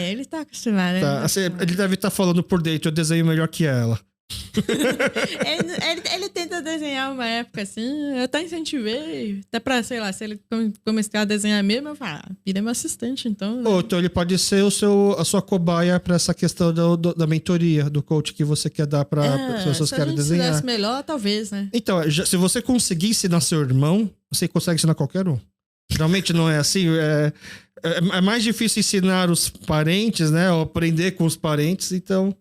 B: Ele tá acostumado.
A: Tá. Assim, ele deve estar falando por dentro, eu desenho melhor que ela.
B: ele tenta desenhar uma época assim, eu até incentivei, até pra, sei lá, se ele começar a desenhar mesmo, eu falo, vira meu assistente, então. Né?
A: Então ele pode ser a sua cobaia pra essa questão da mentoria, do coach que você quer dar pra pessoas que querem desenhar. Se
B: fizesse melhor, talvez, né?
A: Então, se você conseguir ensinar seu irmão, você consegue ensinar qualquer um. Realmente não é assim, é mais difícil ensinar os parentes, né, ou aprender com os parentes, então...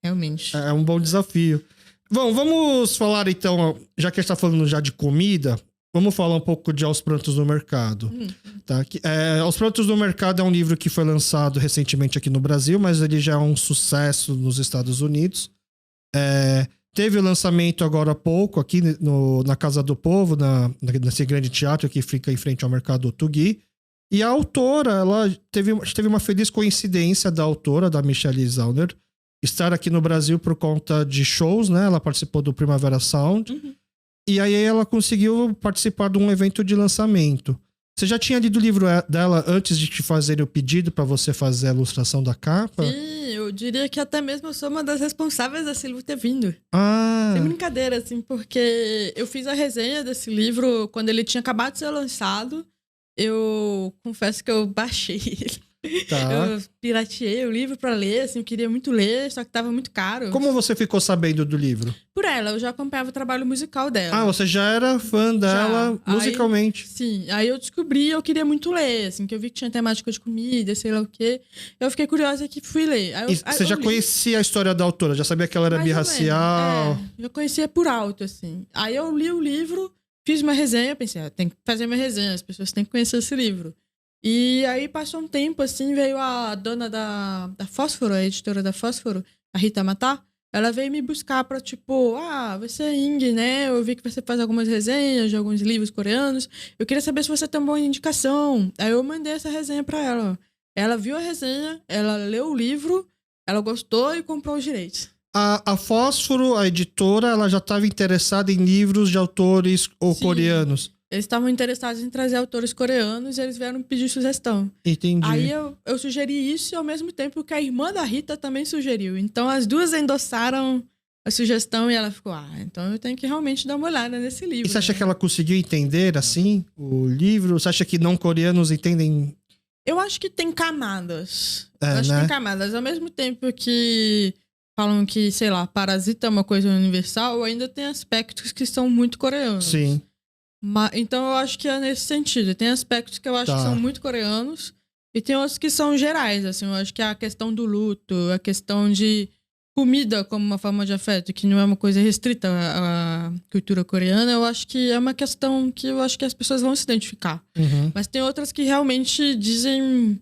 B: Realmente.
A: É um bom desafio. Bom, vamos falar então, já que a gente tá falando já de comida, vamos falar um pouco de Aos Prantos do Mercado. Tá? Aos Prantos do Mercado é um livro que foi lançado recentemente aqui no Brasil, mas ele já é um sucesso nos Estados Unidos. Teve o lançamento agora há pouco aqui na Casa do Povo, nesse grande teatro que fica em frente ao Mercado Tugi. E a autora, ela teve uma feliz coincidência da autora, da Michelle Zauner, estar aqui no Brasil por conta de shows, né? Ela participou do Primavera Sound.
B: Uhum.
A: E aí ela conseguiu participar de um evento de lançamento. Você já tinha lido o livro dela antes de te fazer o pedido para você fazer a ilustração da capa?
B: Sim, eu diria que até mesmo eu sou uma das responsáveis desse livro ter vindo.
A: Ah,
B: Sem brincadeira, assim, porque eu fiz a resenha desse livro quando ele tinha acabado de ser lançado. Eu confesso que eu baixei ele.
A: tá.
B: Eu pirateei o livro pra ler, assim, eu queria muito ler, só que tava muito caro.
A: Como você ficou sabendo do livro?
B: Por ela, eu já acompanhava o trabalho musical dela.
A: Ah, você já era fã dela
B: Já.
A: musicalmente.
B: Aí, sim, aí eu descobri, eu queria muito ler, assim, que eu vi que tinha temática de comida, sei lá o quê. Eu fiquei curiosa e fui ler.
A: E você já conhecia a história da autora? Já sabia que ela era
B: mais ou
A: birracial?
B: menos, já conhecia por alto, assim. Aí eu li o livro, fiz uma resenha, pensei, tem que fazer uma resenha, as pessoas têm que conhecer esse livro. E aí passou um tempo, assim, veio a dona da Fósforo, a editora da Fósforo, a Rita Matá, ela veio me buscar pra, tipo, você é Ing, né? Eu vi que você faz algumas resenhas de alguns livros coreanos. Eu queria saber se você tem uma boa indicação. Aí eu mandei essa resenha pra ela. Ela viu a resenha, ela leu o livro, ela gostou e comprou os direitos.
A: A Fósforo, a editora, ela já estava interessada em livros de autores coreanos.
B: Eles estavam interessados em trazer autores coreanos e eles vieram pedir sugestão.
A: Entendi.
B: Aí eu sugeri isso e ao mesmo tempo que a irmã da Rita também sugeriu. Então as duas endossaram a sugestão e ela ficou, então eu tenho que realmente dar uma olhada nesse livro.
A: E você acha que ela conseguiu entender, assim, o livro? Você acha que não coreanos entendem?
B: Eu acho que tem camadas.
A: É,
B: eu acho
A: né?
B: que tem camadas. Ao mesmo tempo que falam que, sei lá, Parasita é uma coisa universal, ainda tem aspectos que são muito coreanos.
A: Sim.
B: Então eu acho que é nesse sentido. Tem aspectos que eu acho que são muito coreanos e tem outros que são gerais, assim. Eu acho que a questão do luto, a questão de comida como uma forma de afeto, que não é uma coisa restrita à cultura coreana, eu acho que é uma questão que eu acho que as pessoas vão se identificar.
A: Uhum.
B: Mas tem outras que realmente dizem...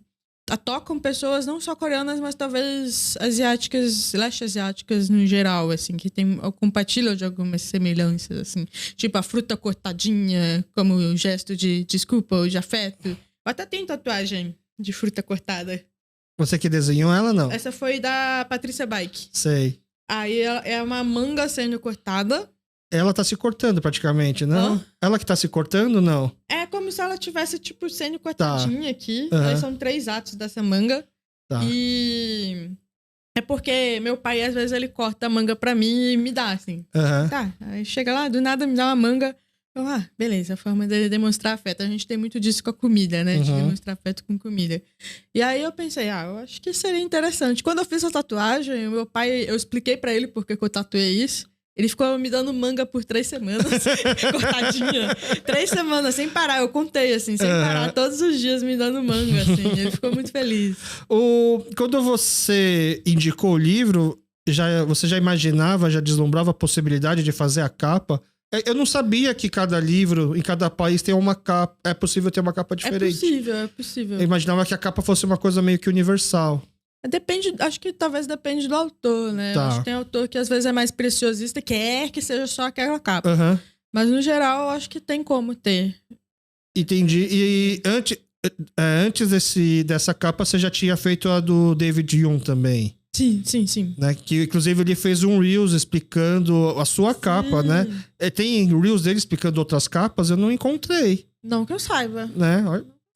B: tocam pessoas não só coreanas, mas talvez asiáticas, leste-asiáticas no geral, assim, que compartilham de algumas semelhanças, assim. Tipo a fruta cortadinha, como gesto de desculpa ou de afeto. Eu até tenho tatuagem de fruta cortada.
A: Você que desenhou ela, não?
B: Essa foi da Patrícia Bike.
A: Sei.
B: Aí é uma manga sendo cortada.
A: Ela tá se cortando praticamente, não? Ela que tá se cortando, não?
B: É como se ela tivesse, tipo, sendo cortadinha aqui.
A: Uhum.
B: Aí são 3 atos dessa manga.
A: Tá.
B: E é porque meu pai, às vezes, ele corta a manga pra mim e me dá, assim.
A: Uhum.
B: Tá, aí chega lá, do nada me dá uma manga. Eu, beleza, a forma de demonstrar afeto. A gente tem muito disso com a comida, né? De demonstrar afeto com comida. E aí eu pensei, eu acho que seria interessante. Quando eu fiz a tatuagem, o meu pai, eu expliquei pra ele por que eu tatuei isso. Ele ficou me dando manga por 3 semanas, cortadinha. 3 semanas, sem parar. Eu contei, assim, sem parar. Todos os dias me dando manga, assim. Ele ficou muito feliz.
A: Quando você indicou o livro, você já imaginava, já deslumbrava a possibilidade de fazer a capa? Eu não sabia que cada livro, em cada país, tem uma capa. É possível ter uma capa diferente.
B: É possível.
A: Eu imaginava que a capa fosse uma coisa meio que universal.
B: Depende, acho que talvez depende do autor, né?
A: Tá.
B: Acho que tem autor que às vezes é mais preciosista, quer que seja só aquela capa.
A: Uhum.
B: Mas no geral, eu acho que tem como ter.
A: Entendi. E antes dessa capa, você já tinha feito a do David Yoon também.
B: Sim.
A: Né? Que inclusive ele fez um Reels explicando a sua capa, né? Tem Reels dele explicando outras capas, eu não encontrei.
B: Não que eu saiba.
A: Né?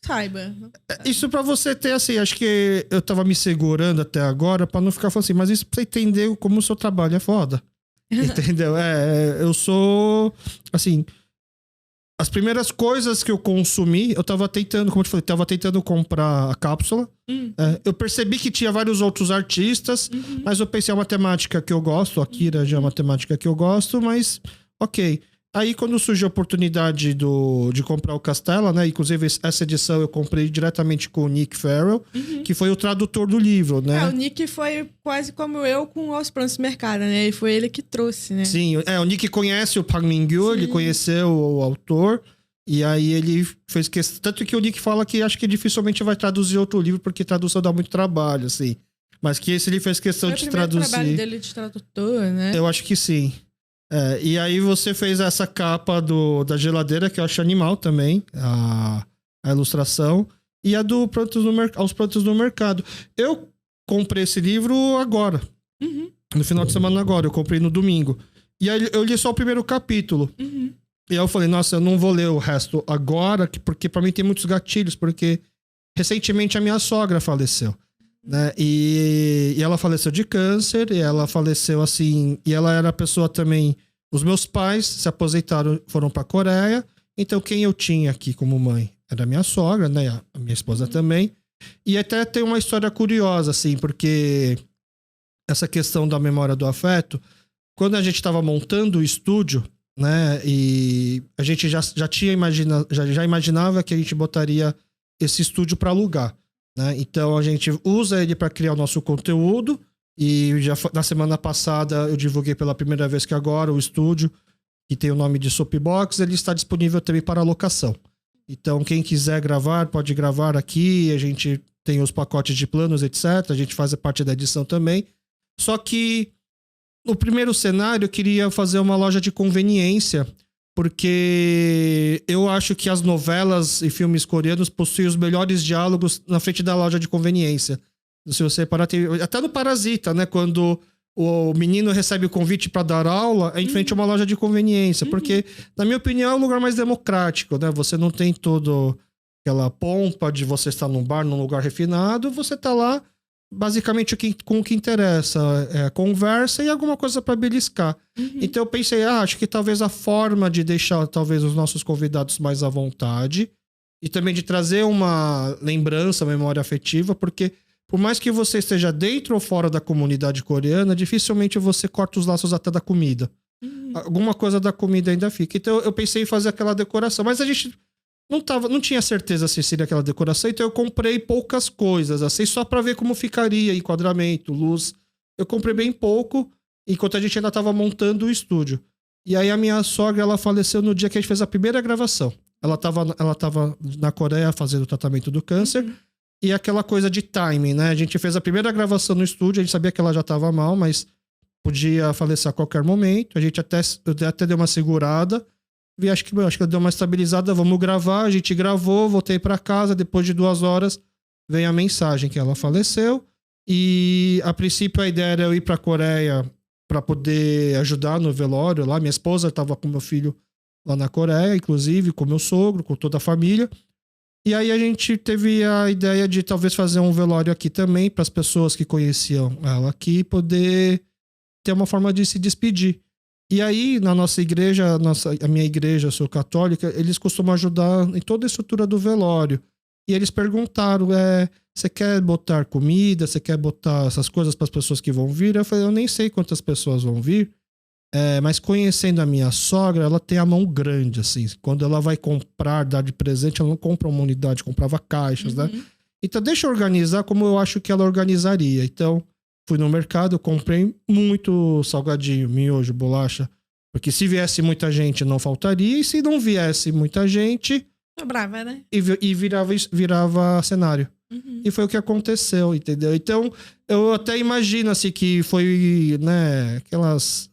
B: Saiba.
A: Isso pra você ter, assim, acho que eu tava me segurando até agora pra não ficar falando assim, mas isso pra você entender como o seu trabalho é foda. Entendeu? Eu sou, assim, as primeiras coisas que eu consumi, eu tava tentando, como eu te falei, tava tentando comprar a cápsula. Eu percebi que tinha vários outros artistas, mas eu pensei, é uma temática que eu gosto, a Akira já é uma temática que eu gosto, mas ok. Aí, quando surgiu a oportunidade de comprar o Castella, né? Inclusive, essa edição eu comprei diretamente com o Nick Farrell, que foi o tradutor do livro, né?
B: O Nick foi quase como eu com Aos Prantos do Mercado, né? E foi ele que trouxe, né?
A: Sim, o Nick conhece o Park Min-gyu, ele conheceu o autor, e aí ele fez questão... Tanto que o Nick fala que acho que dificilmente vai traduzir outro livro, porque tradução dá muito trabalho, assim. Mas que esse ele fez questão de traduzir.
B: Foi o primeiro trabalho dele de tradutor, né?
A: Eu acho que sim. E aí você fez essa capa da geladeira, que eu acho animal também, a ilustração, e a do Aos Prantos no Mercado. Eu comprei esse livro agora. No final de semana agora, eu comprei no domingo. E aí eu li só o primeiro capítulo. E aí eu falei, nossa, eu não vou ler o resto agora, porque pra mim tem muitos gatilhos, porque recentemente a minha sogra faleceu, né? E ela faleceu de câncer, e ela faleceu assim, e ela era a pessoa também... Os meus pais se aposentaram, foram pra Coreia, então quem eu tinha aqui como mãe era a minha sogra, né? A minha esposa também. E até tem uma história curiosa, assim, porque essa questão da memória do afeto, quando a gente estava montando o estúdio, né? E a gente já tinha já imaginava que a gente botaria esse estúdio para alugar, né? Então a gente usa ele para criar o nosso conteúdo. E já na semana passada eu divulguei pela primeira vez que agora o estúdio, que tem o nome de Soapbox, ele está disponível também para locação. Então quem quiser gravar, pode gravar aqui. A gente tem os pacotes de planos, etc. A gente faz a parte da edição também. Só que no primeiro cenário eu queria fazer uma loja de conveniência, porque eu acho que as novelas e filmes coreanos possuem os melhores diálogos na frente da loja de conveniência. Se você parar, até no Parasita, né? Quando o menino recebe o convite para dar aula, é em frente a uma loja de conveniência. Porque, na minha opinião, é o lugar mais democrático, né? Você não tem toda aquela pompa de você estar num bar, num lugar refinado. Você tá lá, basicamente, com o que interessa. É conversa e alguma coisa para beliscar. Então eu pensei, acho que talvez a forma de deixar talvez os nossos convidados mais à vontade e também de trazer uma lembrança, memória afetiva, porque por mais que você esteja dentro ou fora da comunidade coreana, dificilmente você corta os laços até da comida. Alguma coisa da comida ainda fica. Então eu pensei em fazer aquela decoração, mas a gente não tinha certeza se seria aquela decoração, então eu comprei poucas coisas, assim, só para ver como ficaria, enquadramento, luz. Eu comprei bem pouco, enquanto a gente ainda estava montando o estúdio. E aí a minha sogra, ela faleceu no dia que a gente fez a primeira gravação. Ela tava na Coreia fazendo o tratamento do câncer. E aquela coisa de timing, né? A gente fez a primeira gravação no estúdio, a gente sabia que ela já estava mal, mas podia falecer a qualquer momento. Eu até deu uma segurada. E acho que deu uma estabilizada, vamos gravar. A gente gravou, voltei para casa. Depois de 2 horas, veio a mensagem que ela faleceu. E a princípio a ideia era eu ir para a Coreia para poder ajudar no velório lá. Minha esposa estava com meu filho lá na Coreia, inclusive, com meu sogro, com toda a família. E aí a gente teve a ideia de talvez fazer um velório aqui também para as pessoas que conheciam ela aqui poder ter uma forma de se despedir. E aí na nossa igreja, a minha igreja, eu sou católica, eles costumam ajudar em toda a estrutura do velório. E eles perguntaram, você quer botar comida, você quer botar essas coisas para as pessoas que vão vir? Eu falei, eu nem sei quantas pessoas vão vir. Mas conhecendo a minha sogra, ela tem a mão grande, assim. Quando ela vai comprar, dar de presente, ela não compra uma unidade, comprava caixas, né? Então deixa eu organizar como eu acho que ela organizaria. Então fui no mercado, comprei muito salgadinho, miojo, bolacha. Porque se viesse muita gente, não faltaria. E se não viesse muita gente...
B: Sobrava, né?
A: E virava cenário. E foi o que aconteceu, entendeu? Então, eu até imagino, assim, que foi, né,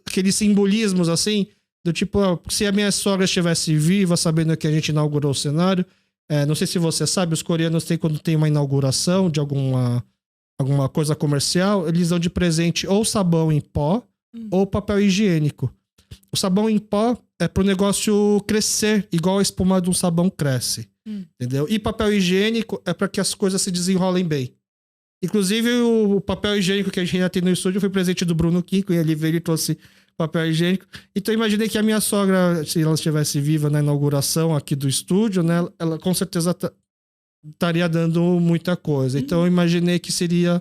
A: aqueles simbolismos, assim, do tipo, se a minha sogra estivesse viva, sabendo que a gente inaugurou o cenário, não sei se você sabe, os coreanos têm, quando tem uma inauguração de alguma coisa comercial, eles dão de presente ou sabão em pó ou papel higiênico. O sabão em pó é pro negócio crescer, igual a espuma de um sabão cresce. Entendeu? E papel higiênico é para que as coisas se desenrolem bem. Inclusive, o papel higiênico que a gente já tem no estúdio foi presente do Bruno Kiko, e ele veio e trouxe papel higiênico. Então, eu imaginei que a minha sogra, se ela estivesse viva na inauguração aqui do estúdio, né, ela com certeza estaria dando muita coisa. Então, eu imaginei que seria,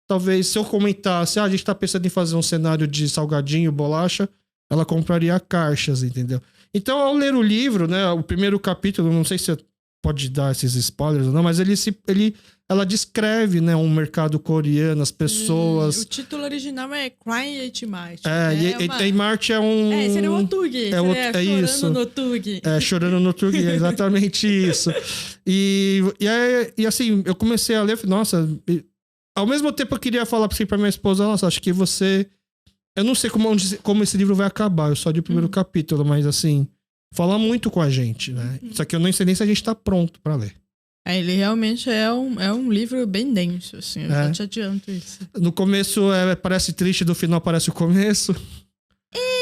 A: talvez, se eu comentasse, a gente tá pensando em fazer um cenário de salgadinho, bolacha, ela compraria caixas, entendeu? Então, ao ler o livro, né, o primeiro capítulo, não sei se pode dar esses spoilers ou não, mas ela descreve, né, um mercado coreano, as pessoas...
B: O título original é Crying at Mart.
A: E Mart é um...
B: seria o Otug.
A: É isso.
B: Chorando no Tug.
A: Chorando no Tug, é exatamente isso. E assim, eu comecei a ler, nossa... Ao mesmo tempo eu queria falar pra minha esposa, nossa, acho que você... Eu não sei como esse livro vai acabar, eu só li o primeiro capítulo, mas assim... Fala muito com a gente, né? Só que eu não sei nem se a gente tá pronto pra ler.
B: Aí ele realmente é um livro bem denso, assim, eu já te adianto isso.
A: No começo parece triste, do final parece o começo.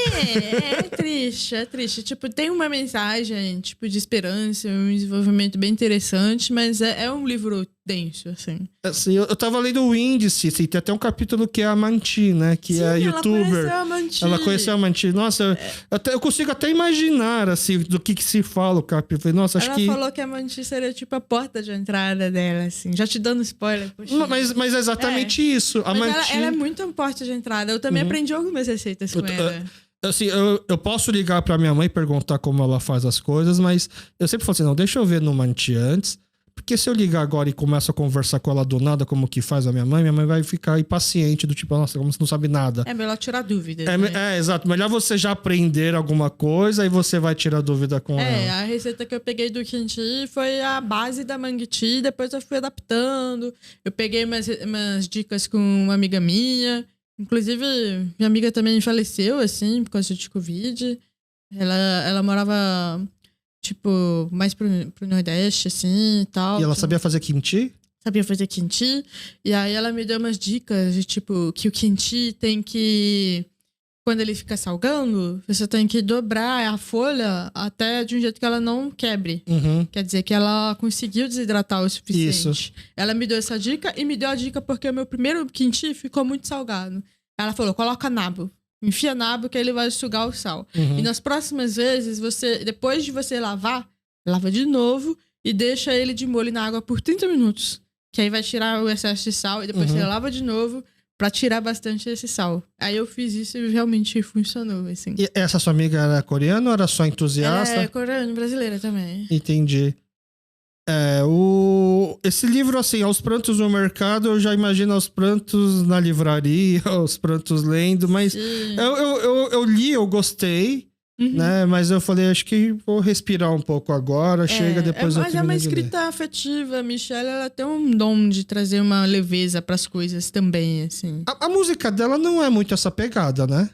B: É triste, é triste. Tipo, tem uma mensagem, tipo, de esperança, um desenvolvimento bem interessante, mas é um livro denso, assim.
A: Assim, eu tava lendo o índice, assim, tem até um capítulo que é a Manti, né? Que
B: Sim,
A: é a youtuber.
B: Ela
A: Conheceu a Manti. Nossa, eu consigo até imaginar, assim, do que se fala o capítulo. Nossa, acho que...
B: Ela falou que a Manti seria, tipo, a porta de entrada dela, assim. Já te dando spoiler, poxa.
A: Mas é exatamente isso. A
B: mas
A: Manti...
B: ela é muito uma porta de entrada. Eu também aprendi algumas receitas com ela.
A: Assim, eu posso ligar pra minha mãe e perguntar como ela faz as coisas, mas eu sempre falo assim, não, deixa eu ver no Manti antes, porque se eu ligar agora e começo a conversar com ela do nada, como que faz a minha mãe vai ficar impaciente, do tipo, nossa, como você não sabe nada.
B: É melhor tirar dúvidas, né?
A: Exato. Melhor você já aprender alguma coisa e você vai tirar dúvida com ela.
B: A receita que eu peguei do kimchi foi a base da manguiti, depois eu fui adaptando. Eu peguei umas dicas com uma amiga minha. Inclusive, minha amiga também faleceu, assim, por causa de Covid. Ela morava, tipo, mais pro Nordeste, assim, e tal.
A: E ela sabia fazer kimchi?
B: Sabia fazer kimchi. E aí ela me deu umas dicas de, tipo, que o kimchi tem que... Quando ele fica salgando, você tem que dobrar a folha até de um jeito que ela não quebre.
A: Uhum.
B: Quer dizer que ela conseguiu desidratar o suficiente.
A: Isso.
B: Ela me deu essa dica e me deu a dica porque o meu primeiro kimchi ficou muito salgado. Ela falou, coloca nabo. Enfia nabo que ele vai sugar o sal.
A: Uhum.
B: E nas próximas vezes, depois de você lavar, lava de novo e deixa ele de molho na água por 30 minutos. Que aí vai tirar o excesso de sal e depois você lava de novo pra tirar bastante esse sal. Aí eu fiz isso e realmente funcionou, assim.
A: E essa sua amiga era coreana ou era só entusiasta?
B: Ela é coreana, brasileira também.
A: Entendi. Esse livro, assim, Aos Prantos no Mercado, eu já imagino Aos Prantos na livraria, Aos Prantos lendo, mas eu li, eu gostei, né? Mas eu falei, acho que vou respirar um pouco agora, chega, depois eu
B: Mas
A: termino
B: é uma
A: de ler.
B: escrita afetiva. A Michelle, ela tem um dom de trazer uma leveza pras coisas também, assim.
A: A música dela não é muito essa pegada, né?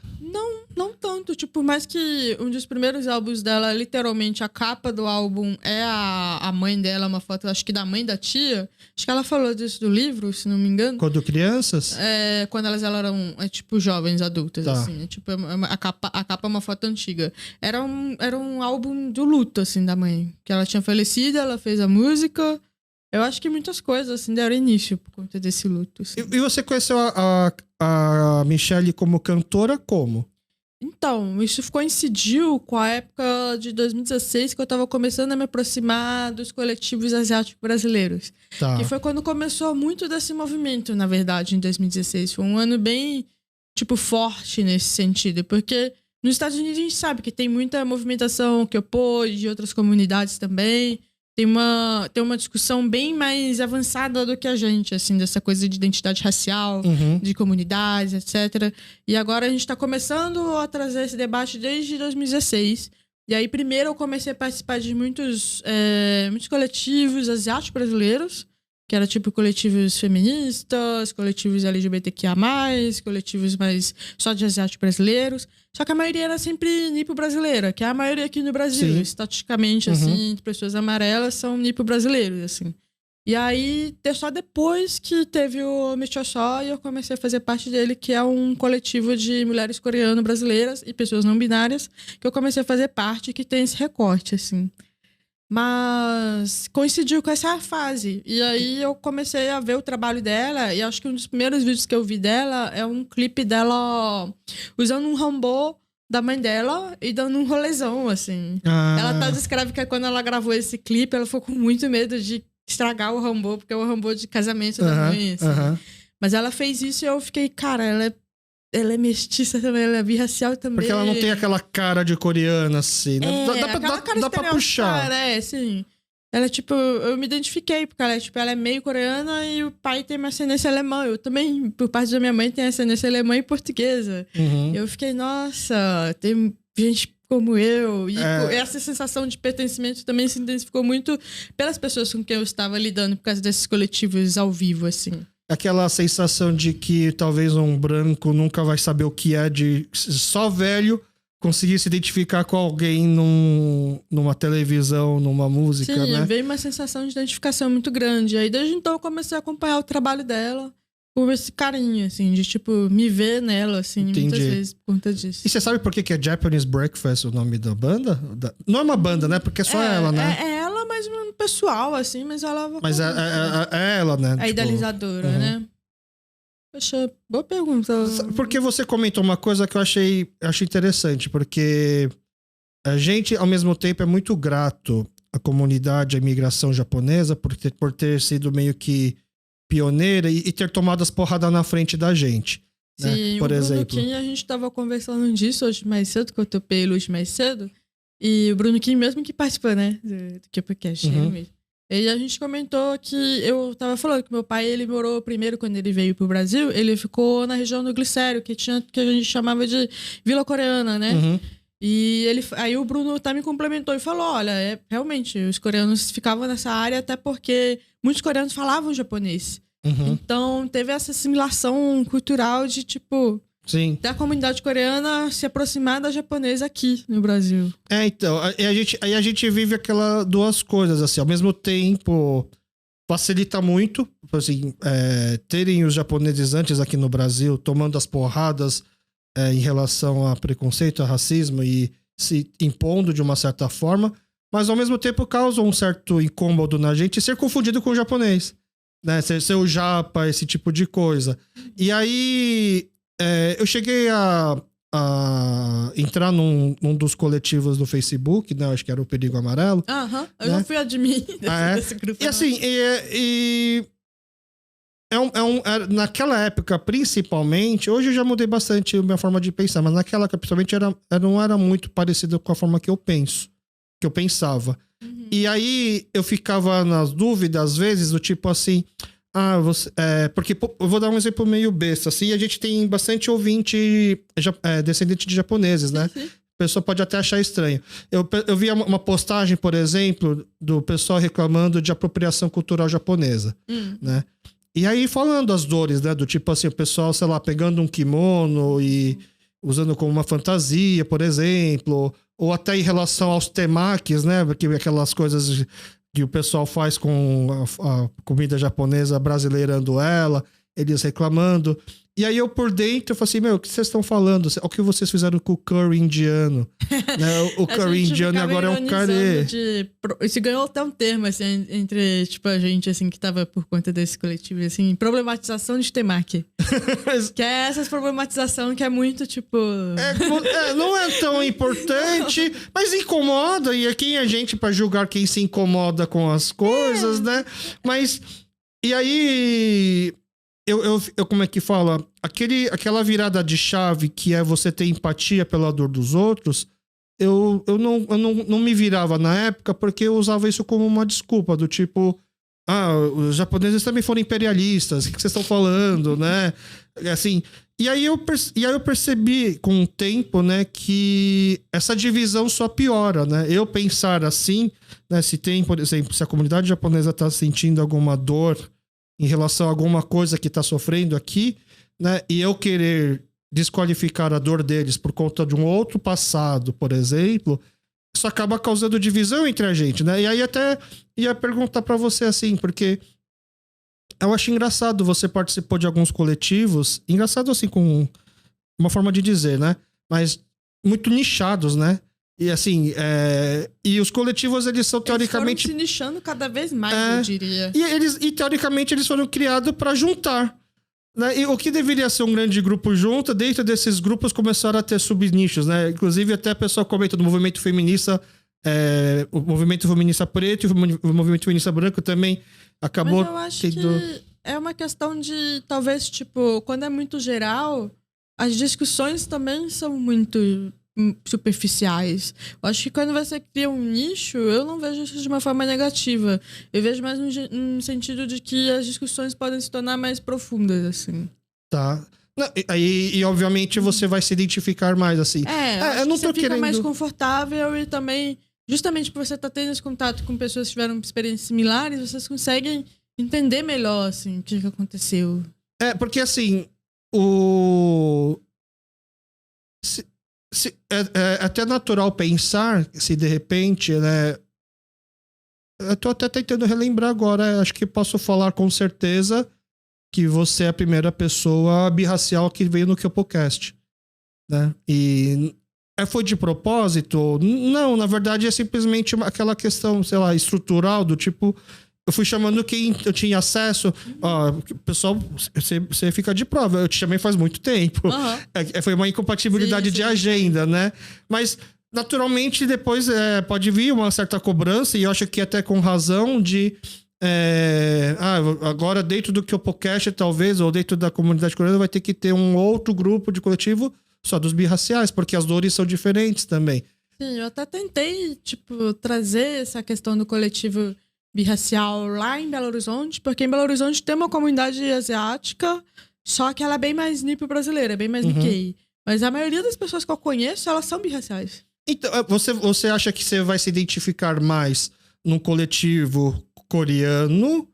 B: Não tanto, tipo, por mais que um dos primeiros álbuns dela, literalmente, a capa do álbum é a mãe dela, uma foto, acho que da mãe da tia. Acho que ela falou disso do livro, se não me engano.
A: Quando crianças?
B: Quando elas eram, tipo, jovens, adultas,
A: Tá.
B: assim. Tipo, a capa é uma foto antiga. Era um álbum do luto, assim, da mãe. Que ela tinha falecido, ela fez a música. Eu acho que muitas coisas, assim, deram início por conta desse luto, assim.
A: E você conheceu a Michelle como cantora como?
B: Então, isso coincidiu com a época de 2016, que eu tava começando a me aproximar dos coletivos asiáticos brasileiros.
A: Tá.
B: Que foi quando começou muito desse movimento, na verdade, em 2016. Foi um ano bem, tipo, forte nesse sentido. Porque nos Estados Unidos a gente sabe que tem muita movimentação que opôs, de outras comunidades também. Tem uma discussão bem mais avançada do que a gente, assim, dessa coisa de identidade racial, de comunidades, etc. E agora a gente está começando a trazer esse debate desde 2016. E aí, primeiro, eu comecei a participar de muitos coletivos asiáticos brasileiros, que era tipo coletivos feministas, coletivos LGBTQIA+, coletivos mais só de asiáticos brasileiros. Só que a maioria era sempre nipo-brasileira, que é a maioria aqui no Brasil.
A: Sim.
B: Estatisticamente, assim, pessoas amarelas são nipo-brasileiros, assim. E aí, só depois que teve o Michoxó, e eu comecei a fazer parte dele, que é um coletivo de mulheres coreano-brasileiras e pessoas não binárias, que eu comecei a fazer parte, que tem esse recorte, assim. Mas coincidiu com essa fase. E aí eu comecei a ver o trabalho dela. E acho que um dos primeiros vídeos que eu vi dela é um clipe dela usando um hanbok da mãe dela e dando um rolezão, assim. Ela descreve que quando ela gravou esse clipe, ela ficou com muito medo de estragar o hanbok, porque é o hanbok de casamento da mãe, assim. Mas ela fez isso e eu fiquei, cara, ela é mestiça também, ela é birracial também.
A: Porque ela não tem aquela cara de coreana, assim, né? Dá pra puxar.
B: Assim. Ela, tipo, eu me identifiquei, porque ela é meio coreana e o pai tem uma ascendência alemã. Eu também, por parte da minha mãe, tenho ascendência alemã e portuguesa. Eu fiquei, nossa, tem gente como eu. E essa sensação de pertencimento também se intensificou muito pelas pessoas com quem eu estava lidando, por causa desses coletivos ao vivo, assim.
A: Aquela sensação de que talvez um branco nunca vai saber o que é de só velho conseguir se identificar com alguém numa televisão, numa música,
B: Sim,
A: né?
B: veio uma sensação de identificação muito grande. Aí desde então eu comecei a acompanhar o trabalho dela por esse carinho, assim, de tipo, me ver nela, assim,
A: Entendi.
B: muitas vezes por conta disso.
A: E você sabe por que é Japanese Breakfast o nome da banda? Não é uma banda, né? Porque é só ela, né?
B: É ela, mas um pessoal, assim, mas ela...
A: Mas é ela, né?
B: A idealizadora, né? Poxa, boa pergunta.
A: Porque você comentou uma coisa que eu achei interessante, porque a gente, ao mesmo tempo, é muito grato à comunidade, à imigração japonesa, por ter sido meio que pioneira e ter tomado as porradas na frente da gente.
B: Sim,
A: né? Por exemplo.
B: Bruno Kim, a gente tava conversando disso hoje mais cedo, que eu topei ele hoje mais cedo. E o Bruno Kim mesmo que participou, né? Do KeePodcast, ele mesmo. E a gente comentou que eu tava falando que meu pai, ele morou primeiro, quando ele veio pro Brasil, ele ficou na região do Glicério, que a gente chamava de Vila Coreana, né? E aí o Bruno até me complementou e falou, olha, realmente, os coreanos ficavam nessa área até porque muitos coreanos falavam japonês. Então, teve essa assimilação cultural de, tipo...
A: Sim.
B: Da comunidade coreana se aproximar da japonesa aqui no Brasil.
A: Então, aí a gente vive aquelas duas coisas, assim, ao mesmo tempo facilita muito, assim, terem os japoneses antes aqui no Brasil tomando as porradas em relação a preconceito, a racismo e se impondo de uma certa forma, mas ao mesmo tempo causa um certo incômodo na gente ser confundido com o japonês, né? Ser o japa, esse tipo de coisa. E aí... eu cheguei a entrar num dos coletivos do Facebook, né? Acho que era o Perigo Amarelo.
B: Eu não fui admin desse grupo.
A: E assim, naquela época, principalmente, hoje eu já mudei bastante a minha forma de pensar, mas naquela época, principalmente, não era muito parecido com a forma que eu pensava. E aí eu ficava nas dúvidas, às vezes, do tipo assim... porque eu vou dar um exemplo meio besta, assim, a gente tem bastante ouvinte descendente de japoneses, né? A pessoa pode até achar estranho. Eu vi uma postagem, por exemplo, do pessoal reclamando de apropriação cultural japonesa, né? E aí falando as dores, né? Do tipo assim, o pessoal, sei lá, pegando um kimono e usando como uma fantasia, por exemplo, ou até em relação aos temakis, né? Porque aquelas coisas... que o pessoal faz com a comida japonesa, brasileirando ela, eles reclamando. E aí eu por dentro, eu falei assim, o que vocês estão falando? O que vocês fizeram com o curry indiano? Né? O curry indiano agora é um carê.
B: Isso ganhou até um termo, assim, entre, tipo, a gente, assim, que tava por conta desse coletivo, assim, problematização de temaki. Que é essa problematização que é muito, tipo...
A: não é tão importante, mas incomoda, e quem é a gente pra julgar quem se incomoda com as coisas, né? Mas, e aí... Eu como é que fala? Aquela virada de chave que é você ter empatia pela dor dos outros, eu não me virava na época porque eu usava isso como uma desculpa, do tipo, os japoneses também foram imperialistas, o que vocês estão falando, né? Assim, e aí eu percebi com o tempo, né, que essa divisão só piora, né? Eu pensar assim, né, se tem, por exemplo, se a comunidade japonesa está sentindo alguma dor em relação a alguma coisa que está sofrendo aqui, né? E eu querer desqualificar a dor deles por conta de um outro passado, por exemplo, isso acaba causando divisão entre a gente, né? E aí até ia perguntar para você assim, porque eu acho engraçado, você participou de alguns coletivos, engraçado assim com uma forma de dizer, né? Mas muito nichados, né? E assim, e os coletivos, eles são teoricamente...
B: Eles foram se nichando cada vez mais, eu diria.
A: E teoricamente eles foram criados para juntar. Né? E o que deveria ser um grande grupo junto, dentro desses grupos começaram a ter subnichos, né? Inclusive até a pessoa comenta do movimento feminista, o movimento feminista preto e o movimento feminista branco também acabou...
B: Mas eu acho que é uma questão de, talvez, tipo, quando é muito geral, as discussões também são muito... superficiais. Eu acho que quando você cria um nicho, eu não vejo isso de uma forma negativa. Eu vejo mais no sentido de que as discussões podem se tornar mais profundas, assim.
A: Tá. E obviamente você vai se identificar mais, assim.
B: Eu não tô querendo... fica mais confortável e também, justamente por você estar tendo esse contato com pessoas que tiveram experiências similares, vocês conseguem entender melhor, assim, o que aconteceu.
A: Porque assim, É até natural pensar se de repente, né? Eu tô até tentando relembrar agora. Acho que posso falar com certeza que você é a primeira pessoa birracial que veio no KyopoCast, né? E foi de propósito? Não, na verdade é simplesmente aquela questão, sei lá, estrutural, do tipo, eu fui chamando quem eu tinha acesso. Ó, pessoal, você fica de prova, eu te chamei faz muito tempo.
B: Uhum.
A: Foi uma incompatibilidade de agenda, né? Mas, naturalmente, depois pode vir uma certa cobrança, e eu acho que até com razão de... agora dentro do KyopoCast, talvez, ou dentro da comunidade coreana, vai ter que ter um outro grupo de coletivo só dos birraciais, porque as dores são diferentes também.
B: Sim, eu até tentei, trazer essa questão do coletivo birracial lá em Belo Horizonte, porque em Belo Horizonte tem uma comunidade asiática, só que ela é bem mais nipo-brasileira, bem mais Nikkei. Mas a maioria das pessoas que eu conheço, elas são birraciais.
A: Então, você acha que você vai se identificar mais num coletivo coreano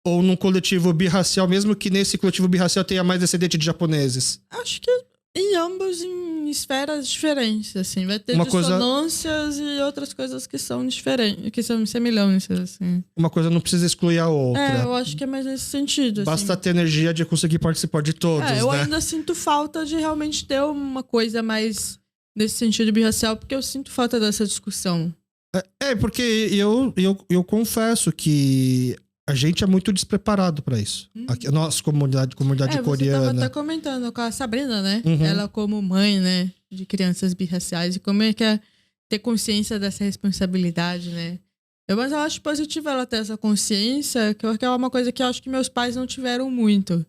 A: ou num coletivo birracial, mesmo que nesse coletivo birracial tenha mais descendente de japoneses?
B: Acho que em ambos em esferas diferentes, assim. Vai ter
A: uma
B: dissonâncias e outras coisas que são diferentes, que são semelhantes, assim.
A: Uma coisa não precisa excluir a outra.
B: Eu acho que é mais nesse sentido,
A: Basta ter energia de conseguir participar de todos,
B: eu
A: né?
B: ainda sinto falta de realmente ter uma coisa mais nesse sentido birracial, porque eu sinto falta dessa discussão.
A: Porque eu confesso que a gente é muito despreparado pra isso. Aqui, a nossa comunidade coreana.
B: Você tava até comentando com a Sabrina, né? Ela como mãe, né? De crianças birraciais. E como é que é ter consciência dessa responsabilidade, né? Mas eu acho positivo ela ter essa consciência, que é uma coisa que eu acho que meus pais não tiveram muito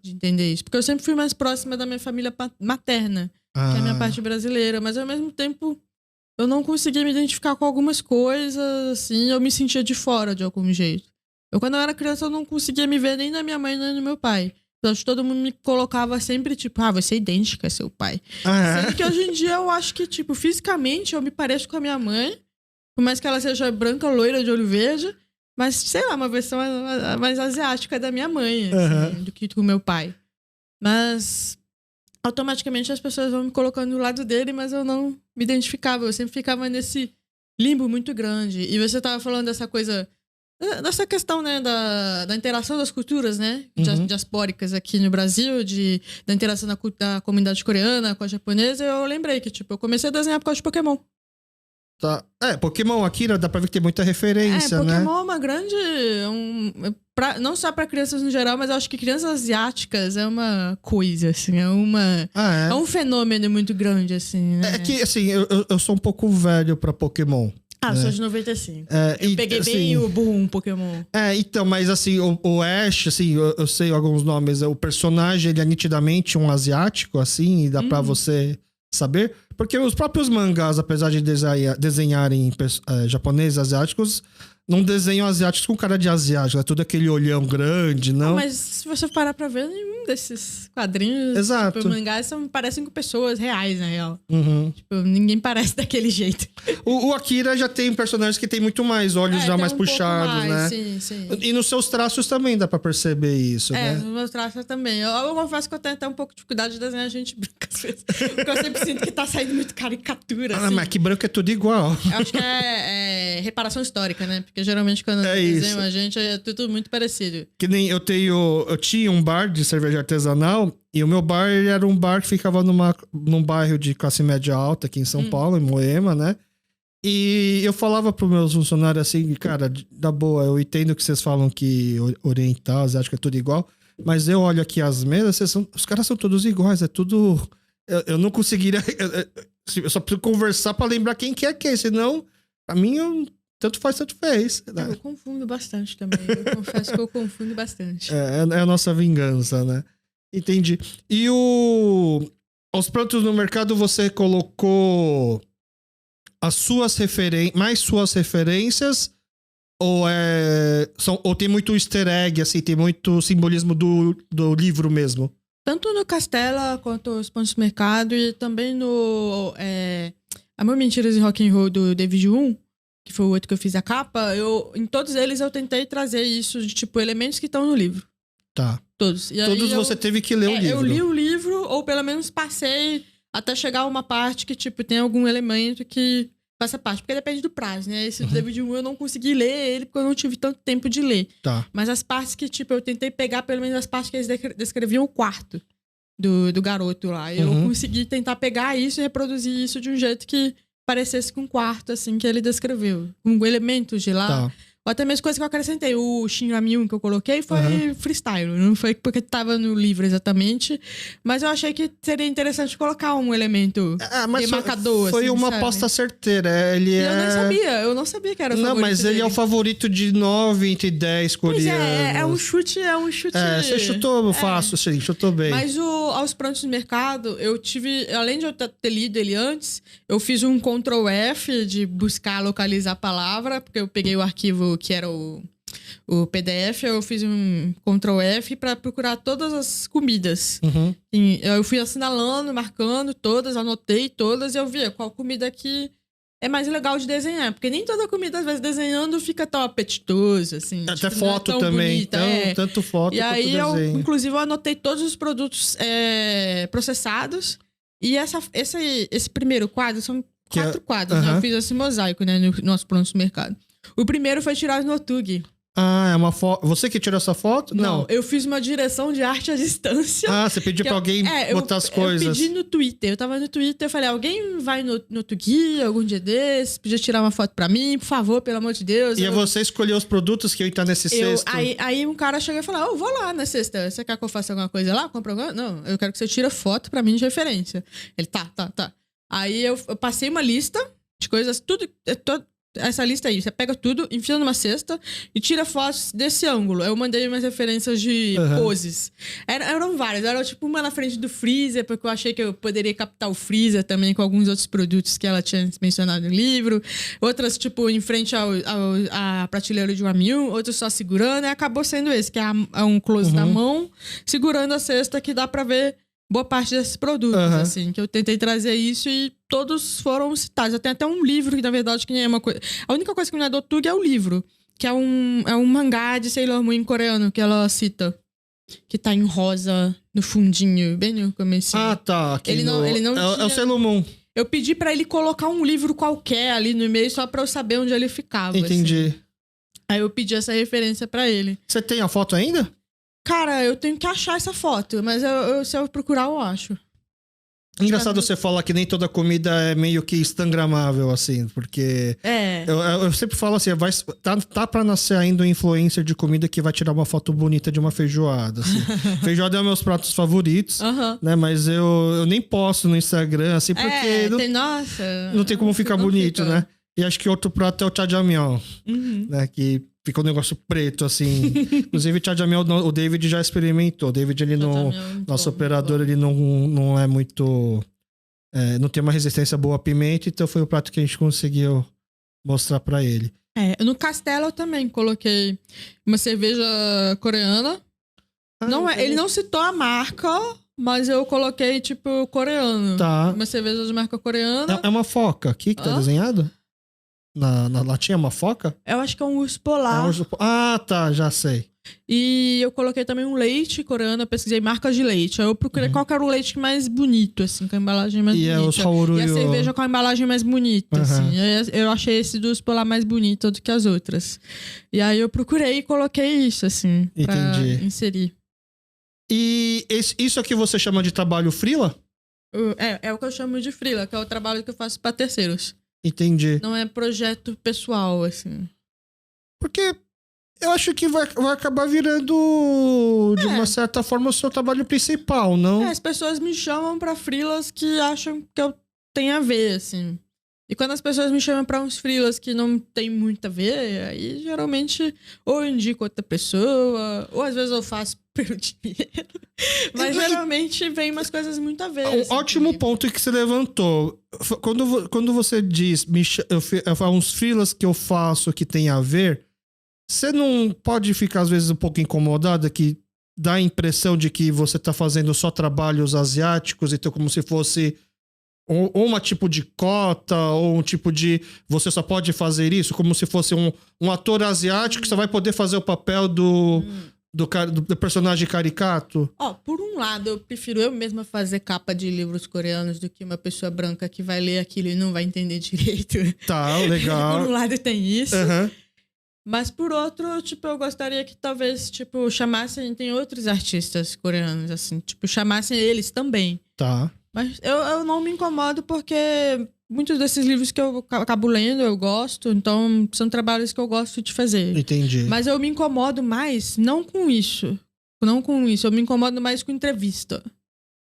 B: de entender isso. Porque eu sempre fui mais próxima da minha família materna, que é a minha parte brasileira. Mas ao mesmo tempo, eu não conseguia me identificar com algumas coisas, assim. Eu me sentia de fora de algum jeito. Quando eu era criança, eu não conseguia me ver nem na minha mãe, nem no meu pai. Então, acho que todo mundo me colocava sempre, você é idêntica a seu pai. Sendo que hoje em dia, eu acho que, fisicamente, eu me pareço com a minha mãe. Por mais que ela seja branca, loira, de olho verde. Mas, sei lá, uma versão mais asiática da minha mãe, assim, do que do meu pai. Mas, automaticamente, as pessoas vão me colocando do lado dele, mas eu não me identificava. Eu sempre ficava nesse limbo muito grande. E você tava falando dessa coisa... Dessa questão, né, da interação das culturas, né, diaspóricas aqui no Brasil, da interação da comunidade coreana com a japonesa, eu lembrei que, eu comecei a desenhar por causa de Pokémon.
A: Tá. Pokémon aqui dá pra ver que tem muita referência,
B: Pokémon
A: né?
B: Pokémon é uma grande... não só pra crianças no geral, mas eu acho que crianças asiáticas é uma coisa, assim, é um fenômeno muito grande, assim, né?
A: É que, assim, eu sou um pouco velho pra Pokémon.
B: Eu sou de 95. Eu peguei bem o boom Pokémon.
A: Então, mas assim, o Ash, assim, eu sei alguns nomes. O personagem, ele é nitidamente um asiático, assim, e dá pra você saber. Porque os próprios mangás, apesar de desenharem japoneses asiáticos, não desenham asiáticos com cara de asiático. É tudo aquele olhão grande, não?
B: Mas se você parar pra ver, nenhum desses quadrinhos, mangás, parecem com pessoas reais, na real. Ninguém parece daquele jeito.
A: O Akira já tem personagens que tem muito mais olhos já mais puxados, né?
B: Sim.
A: E nos seus traços também dá pra perceber isso, né?
B: Nos meus traços também. Eu confesso que eu tenho até um pouco de dificuldade de desenhar gente branca, às vezes. Porque eu sempre sinto que tá saindo muito caricatura, assim.
A: Mas que branco é tudo igual.
B: Eu acho que é reparação histórica, né? Porque geralmente quando desenham a gente é tudo muito parecido. Que nem
A: eu tinha um bar de cerveja artesanal e o meu bar ele era um bar que ficava num bairro de classe média alta aqui em São Paulo, em Moema, né? E eu falava pros meus funcionários assim, cara, da boa, eu entendo que vocês falam que oriental, asiático é tudo igual, mas eu olho aqui as mesas, os caras são todos iguais, é tudo... Eu não conseguiria... Eu só preciso conversar pra lembrar quem que é quem, senão, pra mim, tanto faz, tanto fez.
B: Eu confundo bastante também. Eu confesso que eu confundo bastante.
A: É a nossa vingança, né? Entendi. E aos produtos no mercado você colocou mais suas referências ou tem muito easter egg, assim, tem muito simbolismo do livro mesmo?
B: Tanto no Castela quanto os pontos do mercado e também no Amor, Mentiras e Rock and Roll do David Hume, que foi o outro que eu fiz a capa, em todos eles eu tentei trazer isso de, elementos que estão no livro.
A: Tá.
B: Todos. E
A: todos você teve que ler o livro.
B: Eu li o livro, ou pelo menos passei até chegar a uma parte que, tipo, tem algum elemento que faça parte. Porque depende do prazo, né? Esse David Hume eu não consegui ler ele porque eu não tive tanto tempo de ler.
A: Tá.
B: Mas as partes que, tipo, eu tentei pegar pelo menos as partes que eles descreviam o quarto do garoto lá. Eu consegui tentar pegar isso e reproduzir isso de um jeito que parecesse com o quarto, assim, que ele descreveu. Com elementos de lá.
A: Tá.
B: Ou até mesmo coisa que eu acrescentei. O Shinramyun que eu coloquei foi freestyle. Não foi porque tava no livro exatamente. Mas eu achei que seria interessante colocar um elemento demarcador.
A: Foi
B: assim,
A: uma
B: sabe?
A: aposta certeira. Ele
B: Eu nem sabia. Eu não sabia que era o favorito
A: Não, mas ele é o favorito de 9 entre 10 coreanos.
B: Pois é um chute.
A: Você chutou fácil, sim, chutou bem.
B: Mas aos prontos no mercado, eu tive... Além de eu ter lido ele antes, eu fiz um Ctrl F de buscar localizar a palavra, porque eu peguei o arquivo que era o PDF, eu fiz um Ctrl F para procurar todas as comidas. E eu fui assinalando, marcando todas, anotei todas e eu via qual comida que é mais legal de desenhar. Porque nem toda comida, às vezes, desenhando fica tão apetitoso, assim.
A: Até foto também.
B: Bonita,
A: Tanto foto
B: e
A: quanto
B: aí,
A: desenho.
B: inclusive, eu anotei todos os produtos processados. E esse primeiro quadro, são 4 quadros, né? Eu fiz esse mosaico, né? No nosso pronto no mercado. O primeiro foi tirado no Otug.
A: É uma foto. Você que tirou essa foto? Não.
B: Eu fiz uma direção de arte à distância.
A: Você pediu pra alguém botar as coisas.
B: Eu pedi no Twitter. Eu tava no Twitter, eu falei, alguém vai no Otug algum dia desses? Podia tirar uma foto pra mim, por favor, pelo amor de Deus.
A: E você escolheu os produtos que iam estar nesse cesto?
B: Aí um cara chegou e falou, vou lá na sexta. Você quer que eu faça alguma coisa lá? Compra alguma? Não, eu quero que você tire foto pra mim de referência. Ele, tá. Aí eu passei uma lista de coisas, tudo... Essa lista aí, você pega tudo, enfia numa cesta e tira fotos desse ângulo. Eu mandei umas referências de poses. Eram várias. Era tipo uma na frente do freezer, porque eu achei que eu poderia captar o freezer também com alguns outros produtos que ela tinha mencionado no livro. Outras, tipo, em frente à prateleira de Wamiu. Outras só segurando. E acabou sendo esse, que é um close da mão, segurando a cesta que dá pra ver boa parte desses produtos, assim, que eu tentei trazer isso e todos foram citados. Eu tenho até um livro que, na verdade, que nem é uma coisa... A única coisa que me dá do Tug é o livro, que é um mangá de Sailor Moon em coreano, que ela cita, que tá em rosa no fundinho, bem no comecinho.
A: Tá.
B: Ele não tinha...
A: É o Sailor Moon.
B: Eu pedi pra ele colocar um livro qualquer ali no meio, só pra eu saber onde ele ficava.
A: Entendi.
B: Assim. Aí eu pedi essa referência pra ele.
A: Você tem a foto ainda?
B: Cara, eu tenho que achar essa foto, mas se eu procurar, eu acho.
A: Engraçado você falar que nem toda comida é meio que instagramável, assim, porque... Eu sempre falo assim, tá pra nascer ainda um influencer de comida que vai tirar uma foto bonita de uma feijoada, assim. Feijoada é um dos meus pratos favoritos, né? Mas eu nem posto no Instagram, assim, porque... não tem como ficar bonito, né? E acho que outro prato é o jjajangmyeon, né? Que fica um negócio preto, assim. Inclusive, jjajangmyeon, o David já experimentou. O David, ele não... Nosso operador, ele não é muito... não tem uma resistência boa a pimenta, então foi o prato que a gente conseguiu mostrar pra ele.
B: No castelo eu também coloquei uma cerveja coreana. Ele não citou a marca, mas eu coloquei, tipo, coreano.
A: Tá.
B: Uma cerveja de marca coreana.
A: É uma foca aqui que tá desenhado? Na latinha é uma foca?
B: Eu acho que é um urso polar.
A: Tá, já sei.
B: E eu coloquei também um leite coreano, eu pesquisei marcas de leite. Aí eu procurei qual que era o leite mais bonito, assim, com a embalagem mais bonita. E a cerveja com a embalagem mais bonita, assim. Eu achei esse do urso polar mais bonito do que as outras. E aí eu procurei e coloquei isso, assim, pra inserir.
A: E isso aqui você chama de trabalho freela?
B: É o que eu chamo de freela, que é o trabalho que eu faço pra terceiros.
A: Entendi.
B: Não é projeto pessoal, assim.
A: Porque eu acho que vai acabar virando, de uma certa forma, o seu trabalho principal, não?
B: As pessoas me chamam pra freelas que acham que eu tenho a ver, assim. E quando as pessoas me chamam pra uns freelas que não tem muito a ver, aí geralmente ou eu indico outra pessoa, ou às vezes eu faço pelo dinheiro. Mas geralmente vem umas coisas muito a ver.
A: Um ótimo ponto que você levantou. Quando você diz, uns freelas que eu faço que tem a ver, você não pode ficar às vezes um pouco incomodada que dá a impressão de que você tá fazendo só trabalhos asiáticos, então como se fosse ou uma tipo de cota, ou um tipo de... Você só pode fazer isso, como se fosse um ator asiático que só vai poder fazer o papel do do personagem caricato?
B: Por um lado, eu prefiro eu mesma fazer capa de livros coreanos do que uma pessoa branca que vai ler aquilo e não vai entender direito.
A: Tá, legal.
B: Por um lado tem isso.
A: Uhum.
B: Mas por outro, tipo, eu gostaria que talvez, tipo, chamassem... Tem outros artistas coreanos, assim, tipo, chamassem eles também.
A: Tá.
B: Mas eu não me incomodo porque muitos desses livros que eu acabo lendo, eu gosto. Então, são trabalhos que eu gosto de fazer.
A: Entendi.
B: Mas eu me incomodo mais não com isso. Não com isso. Eu me incomodo mais com entrevista.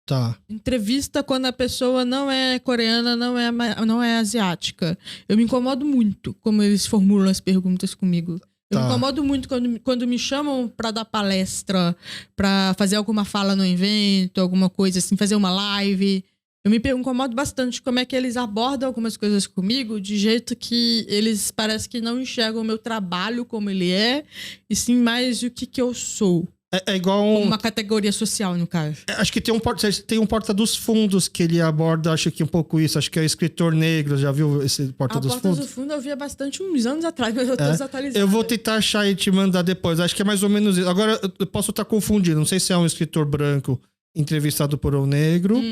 A: Tá.
B: Entrevista quando a pessoa não é coreana, não é asiática. Eu me incomodo muito como eles formulam as perguntas comigo. Eu me incomodo muito quando me chamam pra dar palestra, pra fazer alguma fala no evento, alguma coisa assim, fazer uma live. Eu me incomodo bastante como é que eles abordam algumas coisas comigo de jeito que eles parece que não enxergam o meu trabalho como ele é, e sim mais o que eu sou.
A: É igual
B: uma categoria social, no caso.
A: Acho que tem um Porta dos Fundos que ele aborda, acho que um pouco isso. Acho que é o Escritor Negro, já viu esse Porta dos Fundos?
B: Porta dos Fundos eu via bastante uns anos atrás, mas eu tô desatualizada.
A: Eu vou tentar achar e te mandar depois. Acho que é mais ou menos isso. Agora, eu posso estar confundindo. Não sei se é um escritor branco entrevistado por um negro.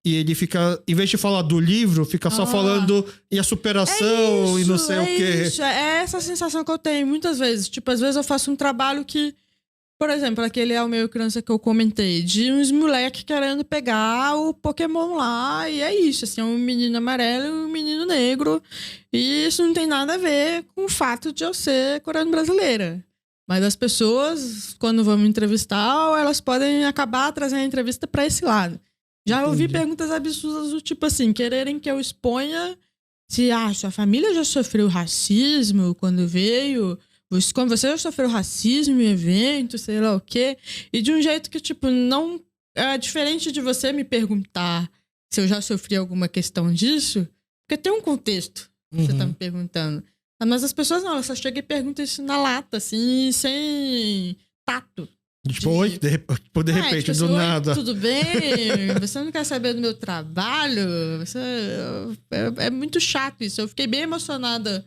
A: E ele fica, em vez de falar do livro, fica só falando e a superação e não sei o quê.
B: Isso. É essa sensação que eu tenho muitas vezes. Tipo, às vezes eu faço um trabalho que... Por exemplo, aquele é o meu criança que eu comentei, de uns moleques querendo pegar o Pokémon lá, e é isso, assim, é um menino amarelo e um menino negro, e isso não tem nada a ver com o fato de eu ser coreana brasileira. Mas as pessoas, quando vão me entrevistar, elas podem acabar trazendo a entrevista pra esse lado. Já ouvi perguntas absurdas do tipo assim, quererem que eu exponha se sua família já sofreu racismo quando veio... Quando você já sofreu racismo em evento, sei lá o quê, e de um jeito que, tipo, não... É diferente de você me perguntar se eu já sofri alguma questão disso, porque tem um contexto que você tá me perguntando. Mas as pessoas não, elas só chegam e perguntam isso na lata, assim, sem tato.
A: Tipo, oi, de repente, do nada.
B: Tudo bem? Você não quer saber do meu trabalho? É muito chato isso. Eu fiquei bem emocionada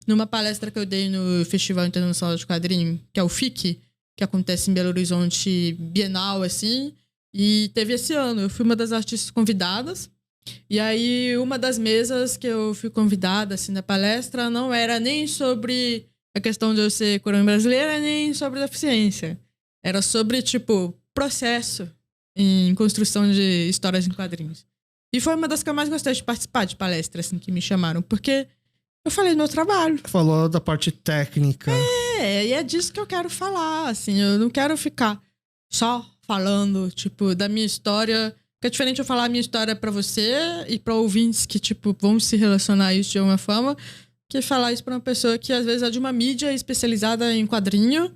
B: numa palestra que eu dei no Festival Internacional de Quadrinho, que é o FIC, que acontece em Belo Horizonte, bienal, assim. E teve esse ano. Eu fui uma das artistas convidadas. E aí, uma das mesas que eu fui convidada, assim, na palestra, não era nem sobre a questão de eu ser coreana brasileira, nem sobre deficiência. Era sobre, tipo, processo em construção de histórias em quadrinhos. E foi uma das que eu mais gostei de participar de palestra, assim, que me chamaram. Porque eu falei do meu trabalho.
A: Falou da parte técnica.
B: E é disso que eu quero falar, assim. Eu não quero ficar só falando, tipo, da minha história. Porque é diferente eu falar a minha história pra você e pra ouvintes que, tipo, vão se relacionar a isso de alguma forma, que falar isso pra uma pessoa que, às vezes, é de uma mídia especializada em quadrinho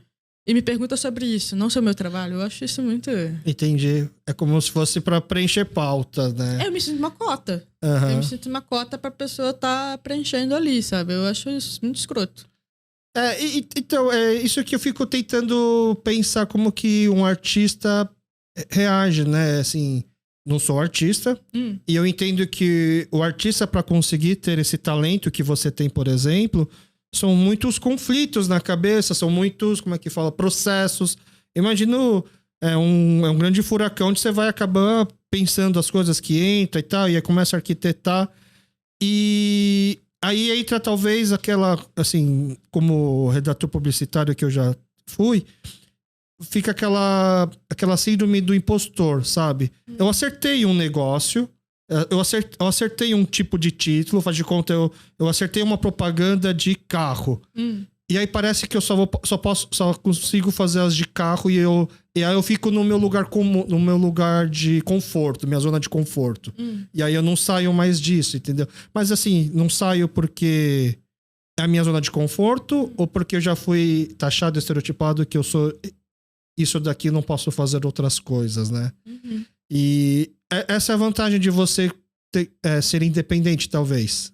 B: e me pergunta sobre isso, não sobre o meu trabalho. Eu acho isso muito...
A: Entendi. É como se fosse pra preencher pauta, né?
B: Eu me sinto uma cota.
A: Uhum.
B: Eu me sinto uma cota pra pessoa tá preenchendo ali, sabe? Eu acho isso muito escroto.
A: Então, é isso que eu fico tentando pensar como que um artista reage, né? Assim, não sou artista e eu entendo que o artista, para conseguir ter esse talento que você tem, por exemplo, são muitos conflitos na cabeça, são muitos, como é que fala, processos. Imagino é um grande furacão onde você vai acabar pensando as coisas que entra e tal, e aí começa a arquitetar. E aí entra talvez aquela, assim, como redator publicitário que eu já fui, fica aquela síndrome do impostor, sabe? Eu acertei um negócio, eu acertei um tipo de título, faz de conta, eu acertei uma propaganda de carro. E aí parece que eu só consigo fazer as de carro e aí eu fico no meu lugar de conforto, minha zona de conforto. E aí eu não saio mais disso, entendeu? Mas assim, não saio porque é a minha zona de conforto ou porque eu já fui taxado, estereotipado que eu sou isso daqui, não posso fazer outras coisas, né? E essa é a vantagem de você ser independente, talvez.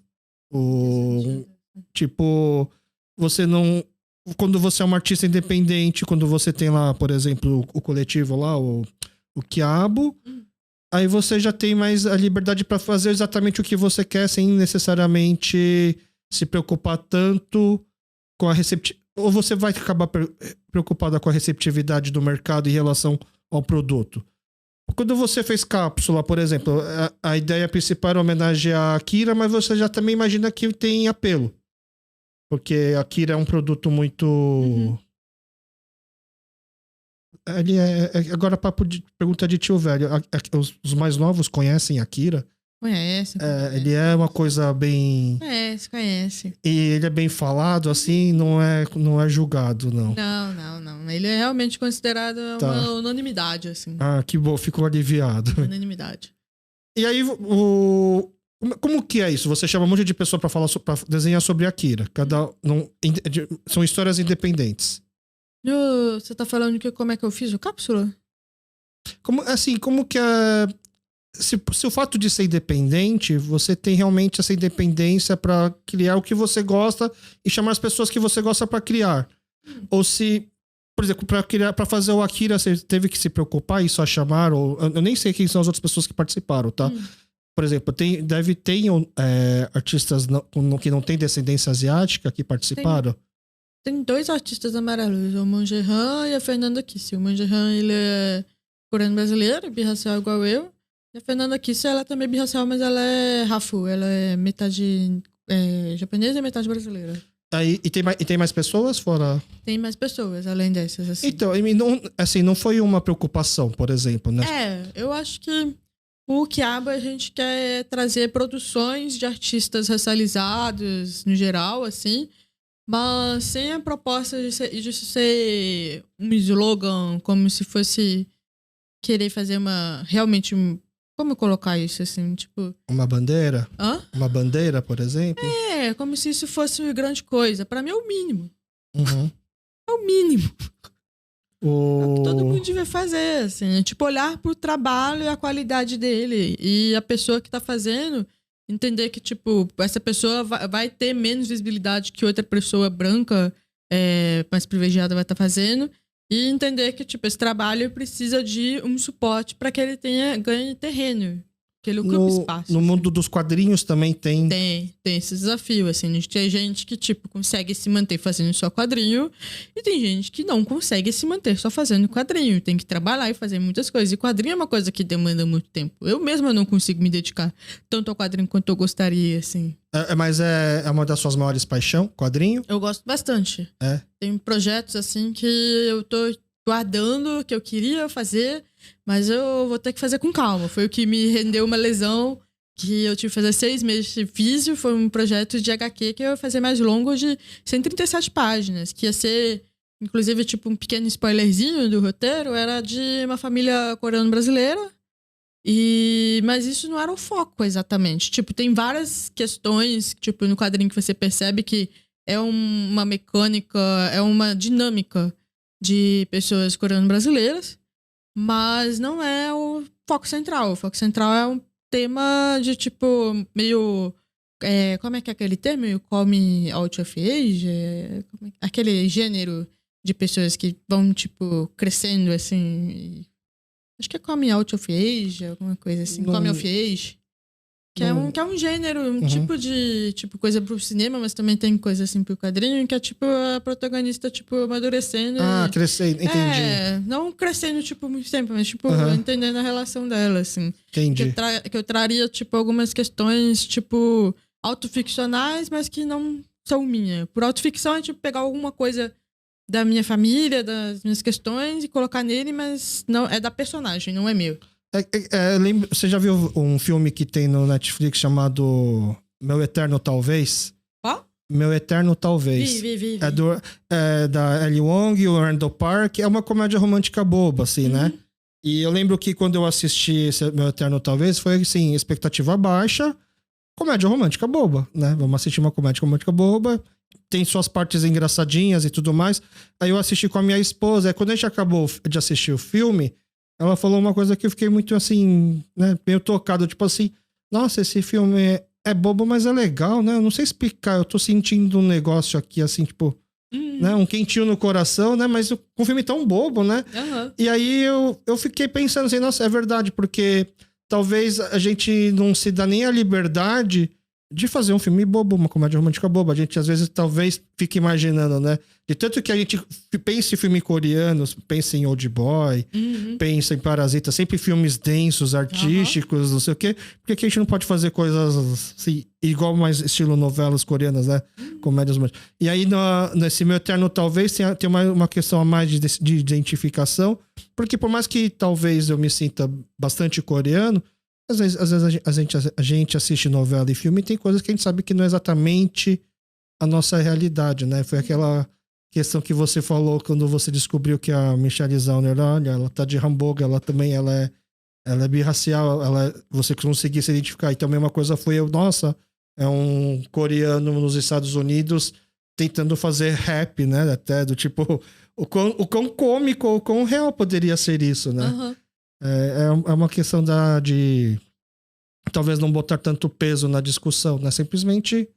A: Tipo, você não... Quando você é um artista independente, quando você tem lá, por exemplo, o coletivo lá, o Quiabo, aí você já tem mais a liberdade para fazer exatamente o que você quer, sem necessariamente se preocupar tanto com a receptividade. Ou você vai acabar preocupada com a receptividade do mercado em relação ao produto? Quando você fez cápsula, por exemplo, a ideia principal era homenagear a Akira, mas você já também imagina que tem apelo. Porque a Akira é um produto muito... Ele agora, papo de pergunta de tio velho. Os mais novos conhecem Akira?
B: Conhece.
A: Ele é uma coisa bem...
B: Conhece.
A: E ele é bem falado, assim, não é julgado, não.
B: Não. Ele é realmente considerado uma unanimidade, assim.
A: Ah, que bom, fico aliviado.
B: Unanimidade.
A: E aí, como que é isso? Você chama um monte de pessoa pra desenhar sobre Akira. São histórias independentes.
B: Você tá falando que como é que eu fiz o cápsula?
A: Como que é... Se o fato de ser independente, você tem realmente essa independência pra criar o que você gosta e chamar as pessoas que você gosta pra criar. Ou se, por exemplo, pra fazer o Akira, você teve que se preocupar e só chamar, ou eu nem sei quem são as outras pessoas que participaram, tá? Por exemplo, tem artistas que não têm descendência asiática que participaram?
B: Tem 2 artistas amarelos, o Mongehan e a Fernanda Kiss. O Mongehan, ele é coreano-brasileiro, birracial igual eu. E a Fernanda Kiss, ela também é birracial, mas ela é Hafu. Ela é metade japonesa e metade brasileira.
A: E tem mais pessoas fora?
B: Tem mais pessoas, além dessas, assim.
A: Então, não foi uma preocupação, por exemplo, né?
B: Eu acho que o Quiabo a gente quer trazer produções de artistas racializados, no geral, assim, mas sem a proposta de ser um slogan, como se fosse querer fazer como colocar isso, assim, tipo...
A: Uma bandeira?
B: Hã?
A: Uma bandeira, por exemplo?
B: Como se isso fosse uma grande coisa. Pra mim é o mínimo.
A: Uhum.
B: É o mínimo. É o que todo mundo devia fazer, assim. Tipo, olhar pro trabalho e a qualidade dele. E a pessoa que tá fazendo... Entender que, tipo, essa pessoa vai ter menos visibilidade que outra pessoa branca mais privilegiada vai estar fazendo. E entender que, tipo, esse trabalho precisa de um suporte para que ele ganhe terreno. Que ele ocupe espaço.
A: No mundo dos quadrinhos também tem...
B: Tem esse desafio, assim. Tem gente que, tipo, consegue se manter fazendo só quadrinho. E tem gente que não consegue se manter só fazendo quadrinho. Tem que trabalhar e fazer muitas coisas. E quadrinho é uma coisa que demanda muito tempo. Eu mesma não consigo me dedicar tanto ao quadrinho quanto eu gostaria, assim.
A: Mas é uma das suas maiores paixões, quadrinho?
B: Eu gosto bastante. Tem projetos, assim, que eu tô guardando, que eu queria fazer... Mas eu vou ter que fazer com calma. Foi o que me rendeu uma lesão que eu tive que fazer 6 meses de físio. Foi um projeto de HQ que eu ia fazer mais longo de 137 páginas. Que ia ser, inclusive, tipo um pequeno spoilerzinho do roteiro. Era de uma família coreano-brasileira. Mas isso não era o foco exatamente. Tipo, tem várias questões, tipo, no quadrinho que você percebe que é uma mecânica, é uma dinâmica de pessoas coreano-brasileiras. Mas não é o foco central. O foco central é um tema de, tipo, meio... como é que é aquele termo? Come out of age? Aquele gênero de pessoas que vão, tipo, crescendo, assim... Acho que é come out of age, alguma coisa assim. Não, come of age. Que é um gênero, tipo de coisa pro cinema, mas também tem coisa assim pro quadrinho, que é tipo a protagonista, tipo, amadurecendo.
A: Crescendo, entendi.
B: Não crescendo, tipo, muito tempo, mas, tipo, entendendo a relação dela, assim.
A: Entendi.
B: Que eu traria, tipo, algumas questões, tipo, autoficcionais, mas que não são minha. Por autoficção é, tipo, pegar alguma coisa da minha família, das minhas questões e colocar nele, mas não é da personagem, não é meu.
A: Você já viu um filme que tem no Netflix chamado Meu Eterno Talvez?
B: Qual?
A: Meu Eterno Talvez.
B: Vi.
A: É da Ellie Wong e o Randall Park. É uma comédia romântica boba, assim, né? E eu lembro que quando eu assisti esse Meu Eterno Talvez, foi, assim, expectativa baixa. Comédia romântica boba, né? Vamos assistir uma comédia romântica boba. Tem suas partes engraçadinhas e tudo mais. Aí eu assisti com a minha esposa. Aí quando a gente acabou de assistir o filme... Ela falou uma coisa que eu fiquei muito assim, né, meio tocado, tipo assim, nossa, esse filme é bobo, mas é legal, né? Eu não sei explicar, eu tô sentindo um negócio aqui, assim, tipo, né, um quentinho no coração, né? Mas um filme tão bobo, né? E aí eu fiquei pensando assim, nossa, é verdade, porque talvez a gente não se dá nem a liberdade de fazer um filme bobo, uma comédia romântica boba. A gente, às vezes, talvez fique imaginando, né? De tanto que a gente pensa em filme coreano, pensa em Old Boy, pensa em Parasita, sempre filmes densos, artísticos, não sei o quê. Por que a gente não pode fazer coisas assim, igual mais estilo novelas coreanas, né? Comédias românticas. E aí, nesse meu eterno, talvez tenha uma questão a mais de identificação, porque por mais que talvez eu me sinta bastante coreano, às vezes a gente assiste novela e filme e tem coisas que a gente sabe que não é exatamente a nossa realidade, né? Foi aquela questão que você falou quando você descobriu que a Michelle Zauner, olha, ela tá de Hamburgo, ela também ela é birracial, você conseguir se identificar. E também uma coisa foi nossa, é um coreano nos Estados Unidos tentando fazer rap, né? Até do tipo, o quão cômico, o quão real poderia ser isso, né?
B: Uhum.
A: É uma questão de talvez não botar tanto peso na discussão, né? Simplesmente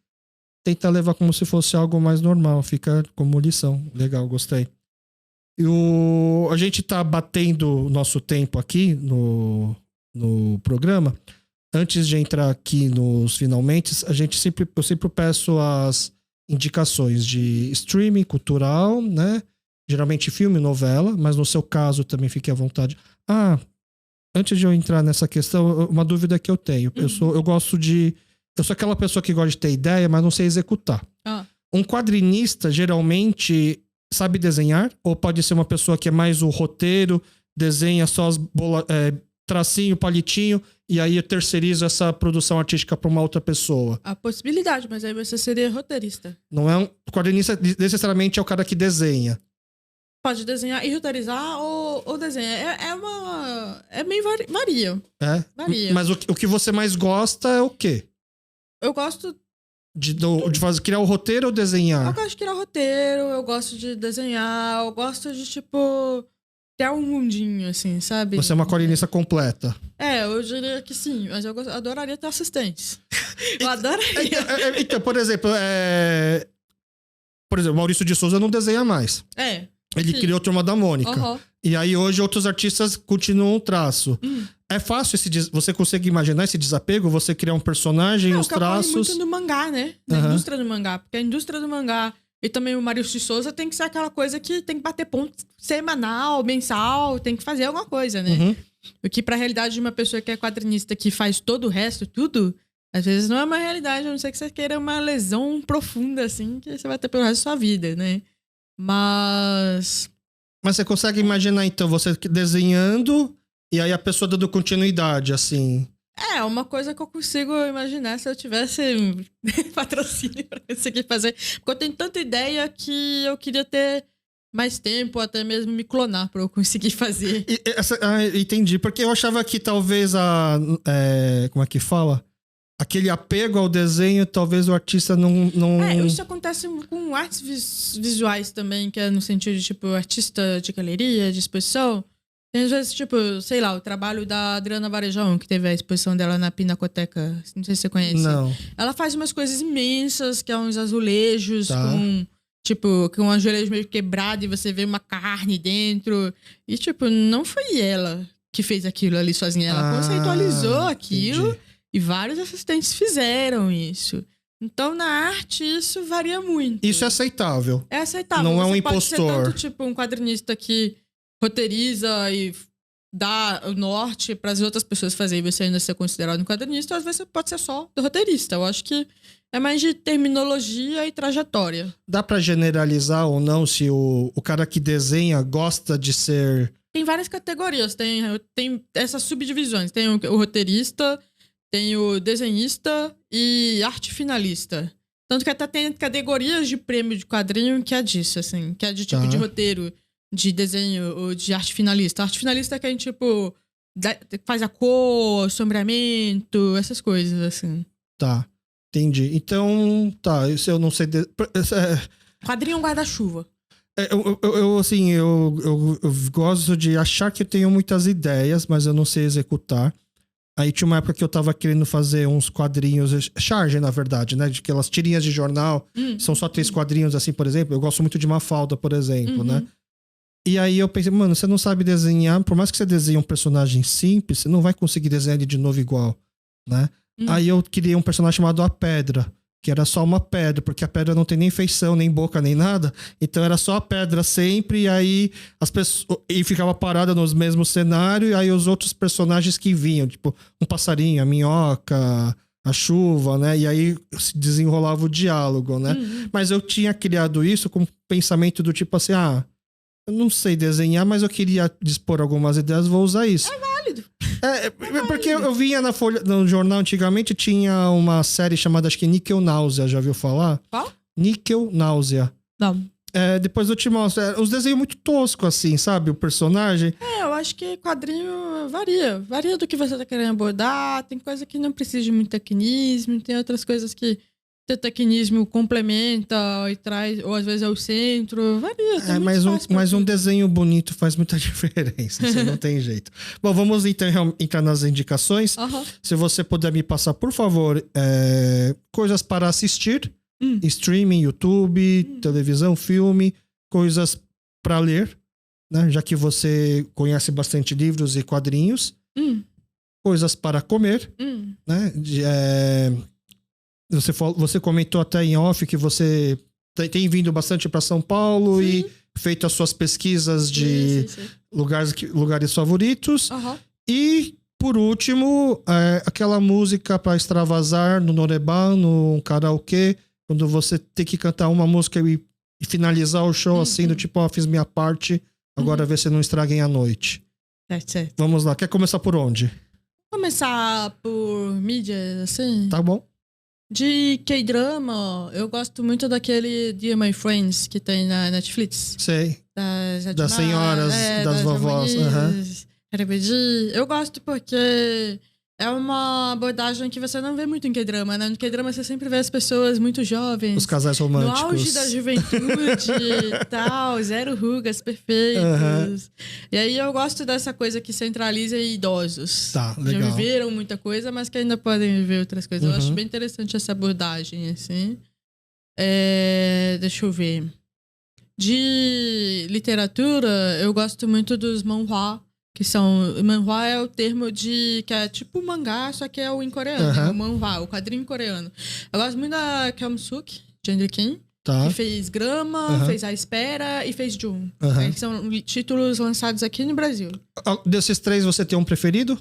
A: tentar levar como se fosse algo mais normal. Fica como lição. Legal, gostei. E a gente tá batendo o nosso tempo aqui no programa. Antes de entrar aqui nos finalmente, eu sempre peço as indicações de streaming cultural, né? Geralmente filme, novela, mas no seu caso também fique à vontade. Antes de eu entrar nessa questão, uma dúvida que eu tenho. Eu sou aquela pessoa que gosta de ter ideia, mas não sei executar. Um quadrinista, geralmente, sabe desenhar? Ou pode ser uma pessoa que é mais o roteiro, desenha só as tracinho, palitinho, e aí eu terceirizo essa produção artística para uma outra pessoa?
B: A possibilidade, mas aí você seria roteirista.
A: Não é um quadrinista, necessariamente é o cara que desenha.
B: Pode desenhar e roteirizar ou desenha. É meio varia.
A: É?
B: Varia.
A: Mas o que você mais gosta é o quê?
B: Eu gosto...
A: De criar o roteiro ou desenhar?
B: Eu gosto de criar o roteiro, eu gosto de desenhar, eu gosto de, tipo, criar um mundinho, assim, sabe?
A: Você é uma quadrinista completa.
B: Eu diria que sim, mas eu adoraria ter assistentes. Eu adoraria.
A: Então, por exemplo, Maurício de Souza não desenha mais. Ele criou a Turma da Mônica. E aí hoje outros artistas continuam o traço. É fácil você consegue imaginar esse desapego? Você criar um personagem, os traços...
B: muito no mangá, né? Na indústria do mangá. Porque a indústria do mangá e também o Maurício de Souza tem que ser aquela coisa que tem que bater ponto semanal, mensal, tem que fazer alguma coisa, né? O que pra realidade de uma pessoa que é quadrinista que faz todo o resto, tudo, às vezes não é uma realidade, a não ser que você queira uma lesão profunda, assim, que você vai ter pelo resto da sua vida, né? Mas você consegue imaginar, então, você desenhando e aí a pessoa dando continuidade, assim? Uma coisa que eu consigo imaginar se eu tivesse patrocínio pra conseguir fazer. Porque eu tenho tanta ideia que eu queria ter mais tempo, até mesmo me clonar pra eu conseguir fazer. Entendi, porque eu achava que talvez como é que fala? Aquele apego ao desenho, talvez o artista não... Isso acontece com artes visuais também, que é no sentido de, tipo, artista de galeria, de exposição. Tem às vezes, tipo, sei lá, o trabalho da Adriana Varejão, que teve a exposição dela na Pinacoteca. Não sei se você conhece. Não. Ela faz umas coisas imensas, que é uns azulejos com um azulejo meio quebrado e você vê uma carne dentro. E, tipo, não foi ela que fez aquilo ali sozinha. Ela conceitualizou aquilo. Entendi. E vários assistentes fizeram isso. Então, na arte, isso varia muito. Isso é aceitável. É aceitável. Não é um impostor. Pode ser tanto, tipo, um quadrinista que roteiriza e dá o norte para as outras pessoas fazerem e você ainda ser considerado um quadrinista, ou às vezes você pode ser só roteirista. Eu acho que é mais de terminologia e trajetória. Dá para generalizar ou não se o cara que desenha gosta de ser... Tem várias categorias. Tem essas subdivisões. Tem o roteirista... Tem o desenhista e arte finalista. Tanto que até tem categorias de prêmio de quadrinho que é disso, assim. Que é de tipo de roteiro, de desenho ou de arte finalista. Arte finalista é quem, tipo, faz a cor, sombreamento, essas coisas, assim. Tá, entendi. Então, isso eu não sei... Quadrinho ou guarda-chuva? Eu gosto de achar que eu tenho muitas ideias, mas eu não sei executar. Aí tinha uma época que eu tava querendo fazer uns quadrinhos, charge, na verdade, né? De aquelas tirinhas de jornal. São só 3 quadrinhos, assim, por exemplo. Eu gosto muito de Mafalda, por exemplo, né? E aí eu pensei, mano, você não sabe desenhar. Por mais que você desenhe um personagem simples, você não vai conseguir desenhar ele de novo igual, né?
A: Aí eu criei um personagem chamado A Pedra, que era só uma pedra, porque a pedra não tem nem feição, nem boca, nem nada. Então era só a pedra sempre, e aí as pessoas... E ficava parada nos mesmos cenários, e aí os outros personagens que vinham, tipo, um passarinho, a minhoca, a chuva, né? E aí se desenrolava o diálogo, né? Mas eu tinha criado isso com pensamento do tipo assim, eu não sei desenhar, mas eu queria dispor algumas ideias, vou usar isso.
B: É válido.
A: Porque eu vinha na Folha, no jornal antigamente, tinha uma série chamada, acho que Níquel Náusea, já viu falar?
B: Qual?
A: Níquel Náusea.
B: Não.
A: Depois eu te mostro. Os desenhos muito toscos, assim, sabe? O personagem.
B: Eu acho que quadrinho varia. Varia do que você tá querendo abordar. Tem coisa que não precisa de muito tecnismo. Tem outras coisas que o tecnismo complementa e traz, ou às vezes é o centro. Varia.
A: Mas um desenho bonito faz muita diferença. Assim, não tem jeito. Bom, vamos então entrar nas indicações. Se você puder me passar, por favor, coisas para assistir. Streaming, YouTube, televisão, filme, coisas para ler, né? Já que você conhece bastante livros e quadrinhos. Coisas para comer, né? Você comentou até em off que você tem vindo bastante para São Paulo e feito as suas pesquisas de lugares favoritos. E, por último, aquela música para extravasar no Norebá, no karaokê, quando você tem que cantar uma música e finalizar o show assim, do tipo, fiz minha parte, agora vê se não estraguem a noite.
B: Certo.
A: Vamos lá, quer começar por onde?
B: Começar por mídia, assim.
A: Tá bom.
B: De K-drama, eu gosto muito daquele Dear My Friends que tem na Netflix.
A: Sei. Das senhoras, das vovós.
B: Eu gosto porque é uma abordagem que você não vê muito em K-drama, né? No K-drama você sempre vê as pessoas muito jovens.
A: Os casais românticos.
B: No auge da juventude e tal, zero rugas, perfeitos. E aí eu gosto dessa coisa que centraliza idosos.
A: Tá, legal.
B: Já viveram muita coisa, mas que ainda podem viver outras coisas. Eu acho bem interessante essa abordagem, assim. Deixa eu ver. De literatura, eu gosto muito dos manhwa. Que são... Manhwa é o termo de... Que é tipo mangá, só que é o em coreano. É o manhwa, o quadrinho coreano. Eu gosto muito da Kyung-suk, Jang Kim. Que fez Grama, fez A Espera e fez Jun. Que são títulos lançados aqui no Brasil.
A: Desses três, você tem um preferido?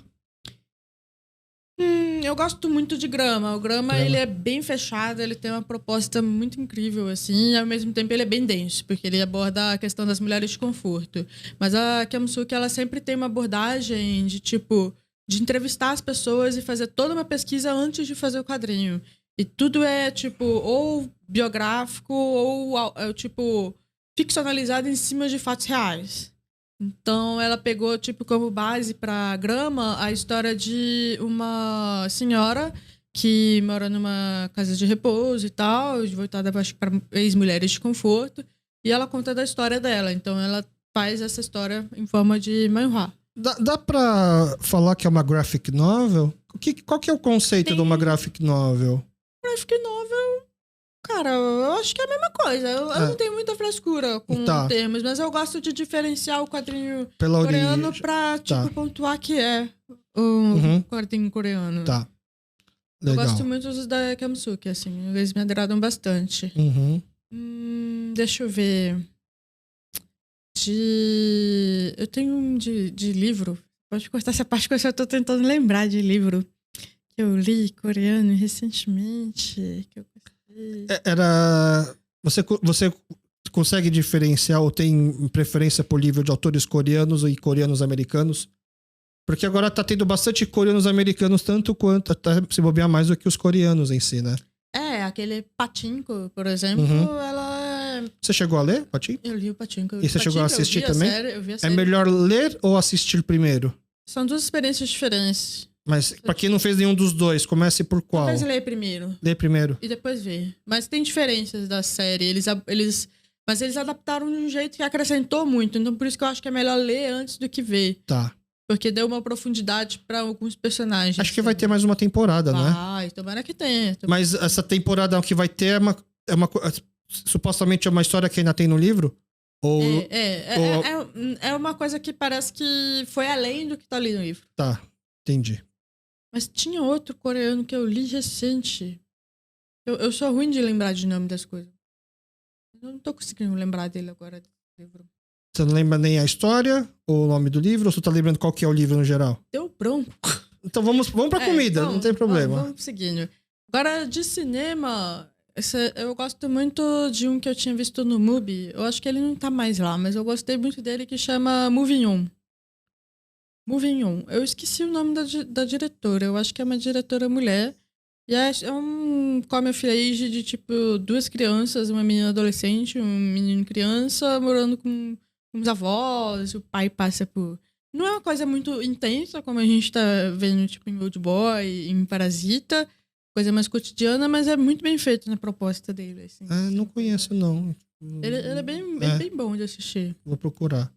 B: Eu gosto muito de Grama. O Grama, ele é bem fechado, ele tem uma proposta muito incrível, assim, e ao mesmo tempo ele é bem denso, porque ele aborda a questão das mulheres de conforto. Mas a Kyung-suk, ela sempre tem uma abordagem de, tipo, de entrevistar as pessoas e fazer toda uma pesquisa antes de fazer o quadrinho. E tudo é, tipo, ou biográfico ou, tipo, ficcionalizado em cima de fatos reais. Então, ela pegou, tipo, como base pra Grama a história de uma senhora que mora numa casa de repouso e tal, voltada, acho que, para ex-mulheres de conforto, e ela conta da história dela. Então, ela faz essa história em forma de manhwa.
A: Dá pra falar que é uma graphic novel? Qual que é o conceito de uma graphic novel?
B: Graphic novel... Cara, eu acho que é a mesma coisa. Eu não tenho muita frescura com termos, mas eu gosto de diferenciar o quadrinho coreano pra, tipo, pontuar que é o quadrinho coreano.
A: Tá.
B: Legal. Eu gosto muito dos da Kyung-suk, assim. Eles me agradam bastante. Deixa eu ver. Eu tenho um de livro. Pode cortar essa parte, porque eu tô tentando lembrar de livro que eu li coreano recentemente, que eu
A: Você consegue diferenciar ou tem preferência por livro de autores coreanos e coreanos americanos? Porque agora tá tendo bastante coreanos americanos, tanto quanto até se bobear mais do que os coreanos em si, né?
B: Aquele Pachinko, por exemplo, ela...
A: Você chegou a ler, Pachinko?
B: Eu li o Pachinko.
A: E você chegou a assistir também?
B: Eu vi a série.
A: É melhor ler ou assistir primeiro?
B: São duas experiências diferentes.
A: Mas pra quem não fez nenhum dos dois, comece por qual?
B: Talvez ler primeiro.
A: Ler primeiro.
B: E depois ver. Mas tem diferenças da série. Mas eles adaptaram de um jeito que acrescentou muito. Então por isso que eu acho que é melhor ler antes do que ver.
A: Tá.
B: Porque deu uma profundidade pra alguns personagens.
A: Acho que vai ter mais uma temporada, né?
B: Tomara que tenha.
A: Mas essa temporada que vai ter supostamente é uma história que ainda tem no livro?
B: É uma coisa que parece que foi além do que tá ali no livro.
A: Tá, entendi.
B: Mas tinha outro coreano que eu li recente. Eu sou ruim de lembrar de nome das coisas. Eu não tô conseguindo lembrar dele agora. Livro.
A: Você não lembra nem a história ou o nome do livro? Ou você tá lembrando qual que é o livro no geral?
B: Deu branco.
A: Então vamos pra comida, não tem problema.
B: Vamos seguindo. Agora, de cinema, eu gosto muito de um que eu tinha visto no Mubi. Eu acho que ele não tá mais lá, mas eu gostei muito dele, que chama Moving On. Moving On. Eu esqueci o nome da diretora. Eu acho que é uma diretora mulher. E é um come-of-age de, tipo, 2 crianças, uma menina adolescente, um menino criança, morando com os avós, o pai passa por... Não é uma coisa muito intensa, como a gente tá vendo, tipo, em Old Boy, em Parasita, coisa mais cotidiana, mas é muito bem feito na proposta dele, assim.
A: Não conheço, não.
B: Ele é bem bom de assistir.
A: Vou procurar.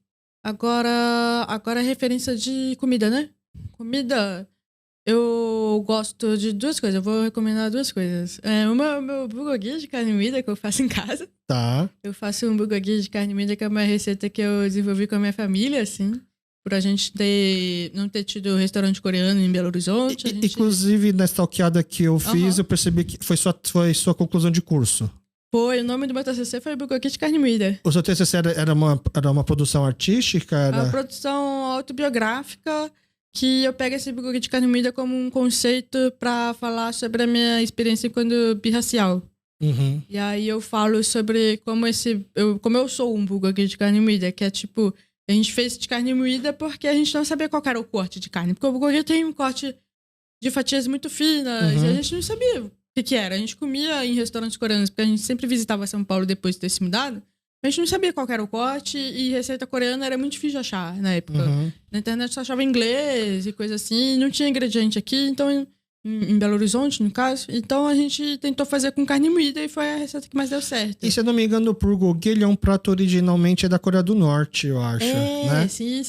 B: Agora referência de comida, né? Comida... Eu gosto de 2 coisas. Eu vou recomendar 2 coisas. O meu bulgogi de carne moída que eu faço em casa.
A: Tá.
B: Eu faço um bulgogi de carne moída, que é uma receita que eu desenvolvi com a minha família, assim. Por a gente não ter tido restaurante coreano em Belo Horizonte.
A: Inclusive, na stalkeada que eu fiz, eu percebi que foi sua conclusão de curso.
B: Foi, o nome do meu TCC foi bulgogi de carne moída.
A: O seu TCC era uma produção artística?
B: Uma produção autobiográfica... que eu pego esse bulgogi de carne moída como um conceito pra falar sobre a minha experiência quando birracial.
A: Uhum.
B: E aí eu falo sobre como eu sou um bulgogi de carne moída, que é tipo, a gente fez de carne moída porque a gente não sabia qual era o corte de carne. Porque o bulgogi tem um corte de fatias muito finas, e a gente não sabia o que era. A gente comia em restaurantes coreanos, porque a gente sempre visitava São Paulo depois de ter se mudado. A gente não sabia qual era o corte, e receita coreana era muito difícil de achar na época. Na internet só achava em inglês e coisa assim, não tinha ingrediente aqui, então em Belo Horizonte, no caso. Então a gente tentou fazer com carne moída e foi a receita que mais deu certo.
A: E se eu não me engano, o bulgogi, ele é um prato originalmente da Coreia do Norte, eu acho, né?
B: Sim.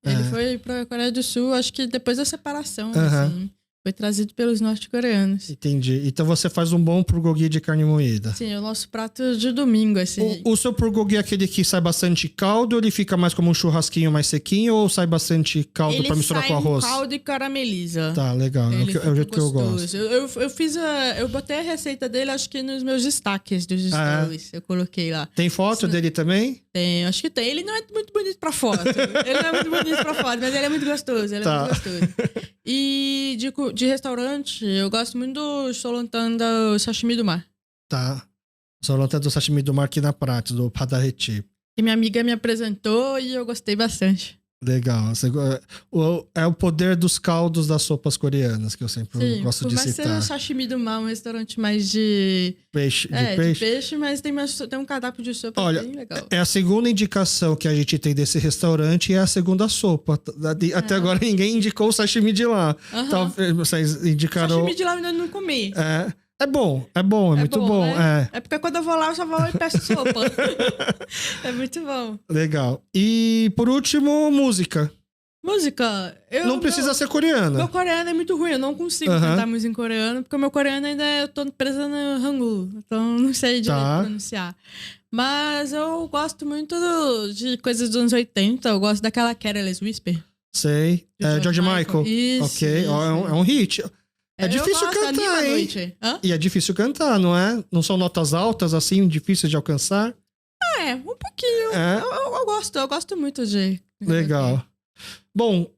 B: Ele foi pra Coreia do Sul, acho que depois da separação, assim. Foi trazido pelos norte-coreanos.
A: Entendi. Então você faz um bom bulgogi de carne moída.
B: Sim, é o nosso prato de domingo, assim.
A: O seu bulgogi é aquele que sai bastante caldo, ele fica mais como um churrasquinho mais sequinho, ou sai bastante caldo pra misturar com arroz?
B: Ele sai caldo e carameliza.
A: Tá, legal. É o jeito que eu gosto.
B: Eu botei a receita dele, acho que nos meus destaques dos stories. Eu coloquei lá.
A: Tem foto dele também?
B: Tem, acho que tem. Ele não é muito bonito pra foto. Mas ele é muito gostoso. E de restaurante, eu gosto muito do Solantan do Sashimi do Mar.
A: Tá. Solantan do Sashimi do Mar aqui na Prates, do Padareti.
B: Que minha amiga me apresentou e eu gostei bastante.
A: Legal. É o poder dos caldos das sopas coreanas, que eu sempre gosto de citar.
B: Sim, por mais ser o Sashimi do Mar, um restaurante mais de...
A: Peixe.
B: De peixe, mas tem um cardápio de sopa bem legal.
A: É a segunda indicação que a gente tem desse restaurante e é a segunda sopa. Até agora ninguém indicou o sashimi de lá. Então, vocês indicaram...
B: O sashimi de lá eu ainda não comi.
A: É bom, é muito bom.
B: Né? É porque quando eu vou lá, eu só vou e peço sopa. É muito bom.
A: Legal. E, por último, música.
B: Música?
A: Não precisa ser coreana.
B: Meu coreano é muito ruim, eu não consigo cantar música em coreano, porque o meu coreano ainda eu tô presa no Hangul, então não sei direito pronunciar. Mas eu gosto muito de coisas dos anos 80, eu gosto daquela Careless Whisper.
A: Sei. George Michael.
B: Isso.
A: Ok, isso. É um hit. É difícil cantar, hein? E é difícil cantar, não é? Não são notas altas, assim, difíceis de alcançar?
B: Um pouquinho. Eu gosto muito de...
A: Legal. Bom,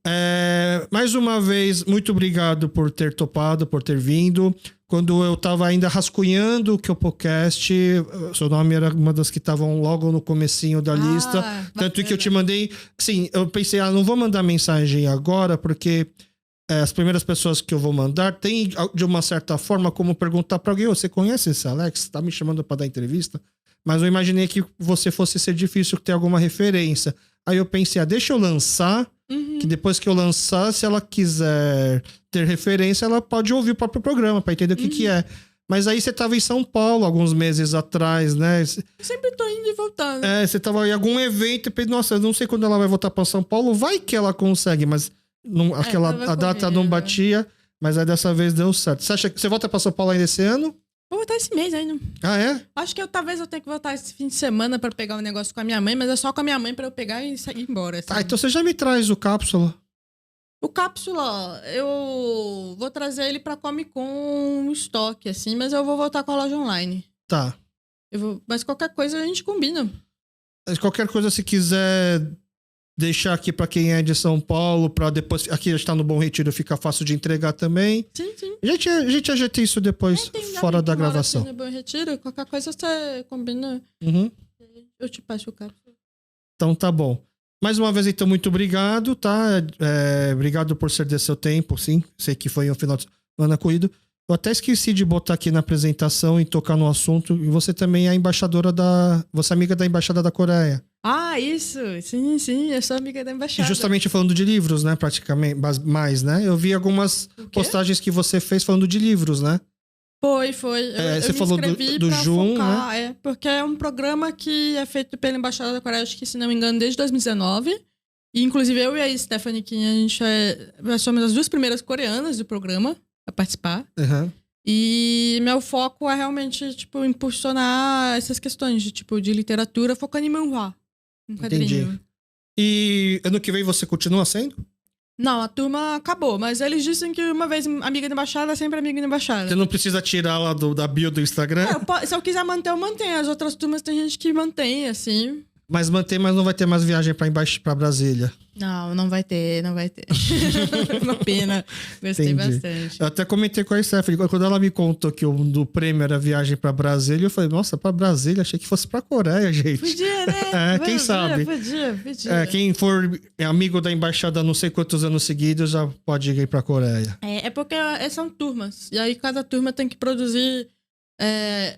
A: mais uma vez, muito obrigado por ter topado, por ter vindo. Quando eu tava ainda rascunhando o Kyopocast, seu nome era uma das que estavam logo no comecinho da lista. Tanto que eu te mandei... Sim, eu pensei, não vou mandar mensagem agora, porque... as primeiras pessoas que eu vou mandar tem, de uma certa forma, como perguntar pra alguém: você conhece esse Alex? Tá me chamando pra dar entrevista? Mas eu imaginei que você fosse ser difícil ter alguma referência. Aí eu pensei, deixa eu lançar, que depois que eu lançar, se ela quiser ter referência, ela pode ouvir o próprio programa pra entender o que é. Mas aí você tava em São Paulo alguns meses atrás, né?
B: Eu sempre tô indo e voltando.
A: Você tava em algum evento e pensei, nossa, eu não sei quando ela vai voltar pra São Paulo, vai que ela consegue, mas... a data não batia, mas aí dessa vez deu certo. Você acha que você volta pra São Paulo ainda esse ano?
B: Vou voltar esse mês ainda.
A: É?
B: Acho que talvez eu tenha que voltar esse fim de semana pra pegar um negócio com a minha mãe, mas é só com a minha mãe pra eu pegar e sair embora. Assim.
A: Então você já me traz o cápsula.
B: O Cápsula, eu vou trazer ele pra Comic Con estoque, assim, mas eu vou voltar com a loja online.
A: Tá.
B: Mas qualquer coisa a gente combina.
A: Mas qualquer coisa, se quiser deixar aqui pra quem é de São Paulo, pra depois... Aqui já está no Bom Retiro, fica fácil de entregar também.
B: Sim, sim.
A: A gente ajeita isso depois, fora da gravação.
B: No Bom Retiro, qualquer coisa você combina.
A: Uhum.
B: Eu te passo o Cápsula.
A: Então tá bom. Mais uma vez, então, muito obrigado, tá? Obrigado por ceder seu tempo, sim. Sei que foi um final de semana corrido. Eu até esqueci de botar aqui na apresentação e tocar no assunto. E você também é embaixadora Você é amiga da Embaixada da Coreia.
B: Ah, isso! Sim, eu sou amiga da Embaixada.
A: E justamente falando de livros, né? Praticamente, mais, né? Eu vi algumas postagens que você fez falando de livros, né?
B: Foi.
A: Você falou do Jun, né?
B: Porque é um programa que é feito pela Embaixada da Coreia, acho que, se não me engano, desde 2019. E, inclusive, eu e a Stephanie Kim, nós somos as 2 primeiras coreanas do programa a participar.
A: Uhum.
B: E meu foco é realmente, tipo, impulsionar essas questões de literatura, focando em manhwa. Um quadrinho.
A: Entendi. E ano que vem você continua sendo?
B: Não, a turma acabou, mas eles dizem que uma vez amiga da embaixada, sempre amiga da embaixada.
A: Você não precisa tirar lá da bio do Instagram?
B: Se eu quiser manter, eu mantenho. As outras turmas tem gente que mantém, assim.
A: Mas não vai ter mais viagem pra Brasília.
B: Não vai ter. Uma pena. Gostei bastante.
A: Eu até comentei com a Stephanie, quando ela me contou que o do prêmio era viagem pra Brasília, eu falei, nossa, pra Brasília? Achei que fosse pra Coreia, gente.
B: Podia, né?
A: Quem sabe?
B: Podia.
A: Quem for amigo da embaixada não sei quantos anos seguidos já pode ir pra Coreia.
B: É porque são turmas. E aí cada turma tem que produzir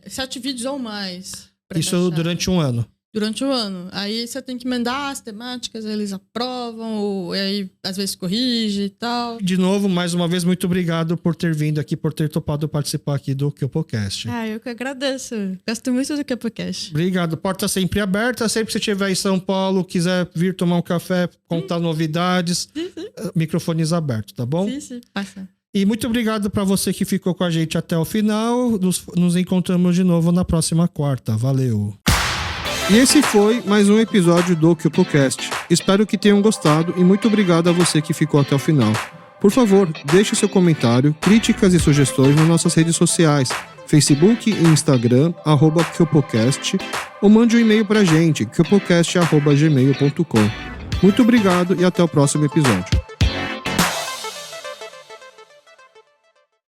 B: 7 vídeos ou mais.
A: Isso baixar. Durante um ano?
B: Durante o ano. Aí você tem que mandar as temáticas, eles aprovam, e aí às vezes corrige e tal.
A: De novo, mais uma vez, muito obrigado por ter vindo aqui, por ter topado participar aqui do Kyopocast.
B: Eu que agradeço. Gosto muito do Kyopocast.
A: Obrigado. Porta sempre aberta. Sempre que você estiver em São Paulo, quiser vir tomar um café, contar novidades, microfones abertos, tá bom?
B: Sim, passa.
A: E muito obrigado para você que ficou com a gente até o final. Nos encontramos de novo na próxima quarta. Valeu! E esse foi mais um episódio do Kyopocast. Espero que tenham gostado e muito obrigado a você que ficou até o final. Por favor, deixe seu comentário, críticas e sugestões nas nossas redes sociais, Facebook e Instagram, @Kyopocast, ou mande um e-mail pra gente, kyopocast@gmail.com. Muito obrigado e até o próximo episódio.